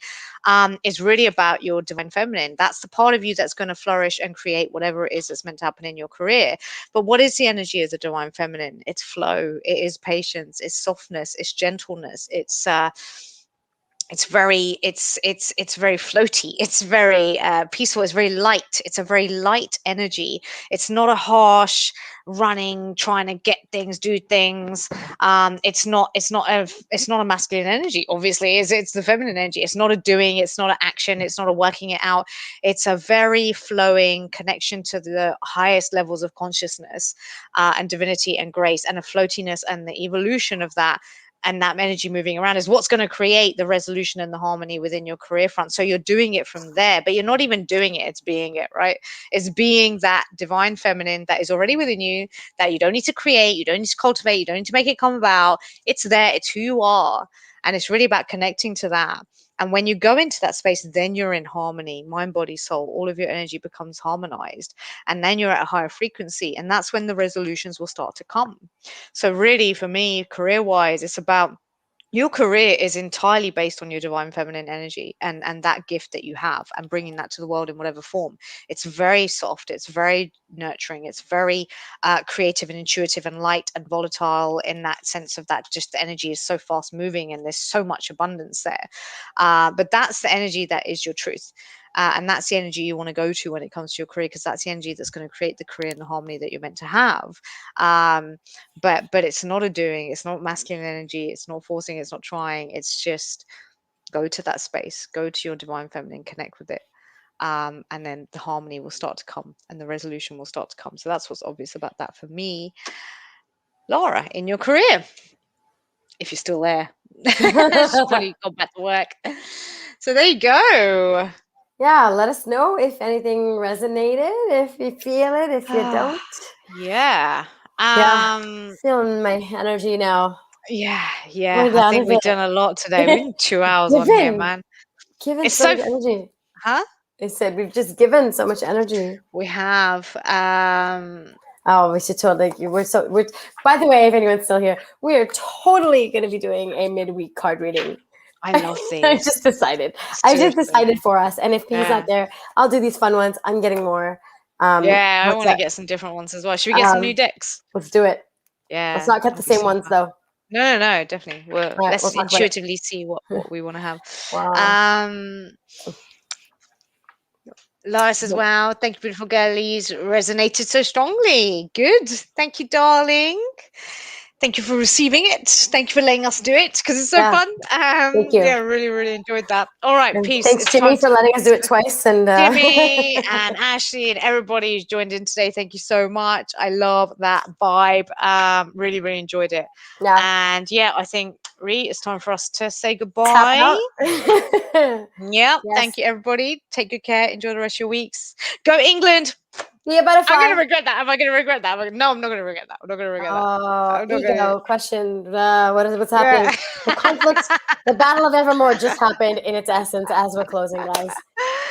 is really about your divine feminine. That's the part of you that's going to flourish and create whatever it is that's meant to happen in your career. But what is the energy of the divine feminine? It's flow, it is patience, it's softness, it's gentleness, it's very it's very floaty, it's very peaceful, it's very light, it's a very light energy. It's not a harsh running trying to get things, do things. It's not a masculine energy, obviously. It's the feminine energy. It's not a doing, it's not an action, it's not a working it out. It's a very flowing connection to the highest levels of consciousness, and divinity and grace, and a floatiness, and the evolution of that and that energy moving around is what's going to create the resolution and the harmony within your career front. So you're doing it from there, but you're not even doing it, it's being it, right? It's being that divine feminine that is already within you, that you don't need to create, you don't need to cultivate, you don't need to make it come about. It's there, it's who you are. And it's really about connecting to that. And when you go into that space, then you're in harmony, mind, body, soul. All of your energy becomes harmonized. And then you're at a higher frequency. And that's when the resolutions will start to come. So, really, for me, career wise, it's about your career is entirely based on your divine feminine energy and that gift that you have, and bringing that to the world in whatever form. It's very soft, it's very nurturing, it's very creative and intuitive and light and volatile, in that sense of that just the energy is so fast moving and there's so much abundance there. But that's the energy that is your truth. And that's the energy you want to go to when it comes to your career, because that's the energy that's going to create the career and the harmony that you're meant to have. um, but it's not a doing, it's not masculine energy, it's not forcing, it's not trying, it's just go to that space, go to your divine feminine, connect with it. And then the harmony will start to come and the resolution will start to come. So that's what's obvious about that for me. Laura, in your career, if you're still there. She's probably gone back to work. So there you go. Yeah, let us know if anything resonated, if you feel it, if you don't. Yeah. Yeah, um feeling my energy now. yeah, Going I down a think we've bit. done a lot today. We've been 2 hours on here, Given, man. given It's so so much energy. huh? I said we've just given so much energy. We have. Oh, we should totally. We're. By the way, if anyone's still here, we are totally going to be doing a midweek card reading. I love I these. just decided. I just Seriously. decided for us. And if he's not Yeah. there, I'll do these fun ones. I'm getting more. Yeah, I What's want to that? get some different ones as well. Should we get some new decks? Let's do it. Let's Yeah, not get the that'd be same so ones fun. though. No, no, no, definitely. Well, All right, we'll let's talk about it. intuitively see what we want to have. Wow. Um, Laura says, "Wow, thank you, beautiful girlies. Resonated so strongly. Good. Thank you, darling. Thank you for receiving it. Thank you for letting us do it because it's so Yeah. fun. Thank you. Yeah, really, really enjoyed that. All right, And peace. thanks, It's Jimmy, time for letting us do it twice. And Jimmy and Ashley and everybody who's joined in today. Thank you so much. I love that vibe. Really, really enjoyed it. yeah, And yeah, I think it's time for us to say tap goodbye. out. Yeah, Yes. thank you, everybody. Take good care. Enjoy the rest of your weeks. Go England. Be a I'm butterfly. gonna regret that. Am I gonna regret that? No, I'm not gonna regret that. I'm not gonna regret that. Oh, I'm not gonna. ego question. What's happening? Yeah. The conflict, the battle of Evermore just happened in its essence as we're closing, guys.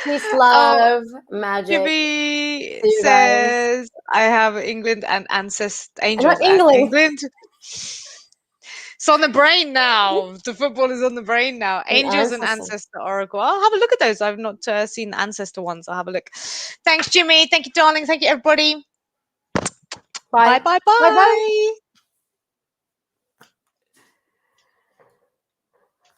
Peace, Oh, love, magic. Jimmy See you guys. says I have England and I'm not angels at England. England. It's on the brain now. The football is on the brain now. An Angels and ancestor. Ancestor Oracle. I'll have a look at those. I've not seen the Ancestor ones. I'll have a look. Thanks, Jimmy. Thank you, darling. Thank you, everybody. Bye, Bye. bye, Bye bye. bye.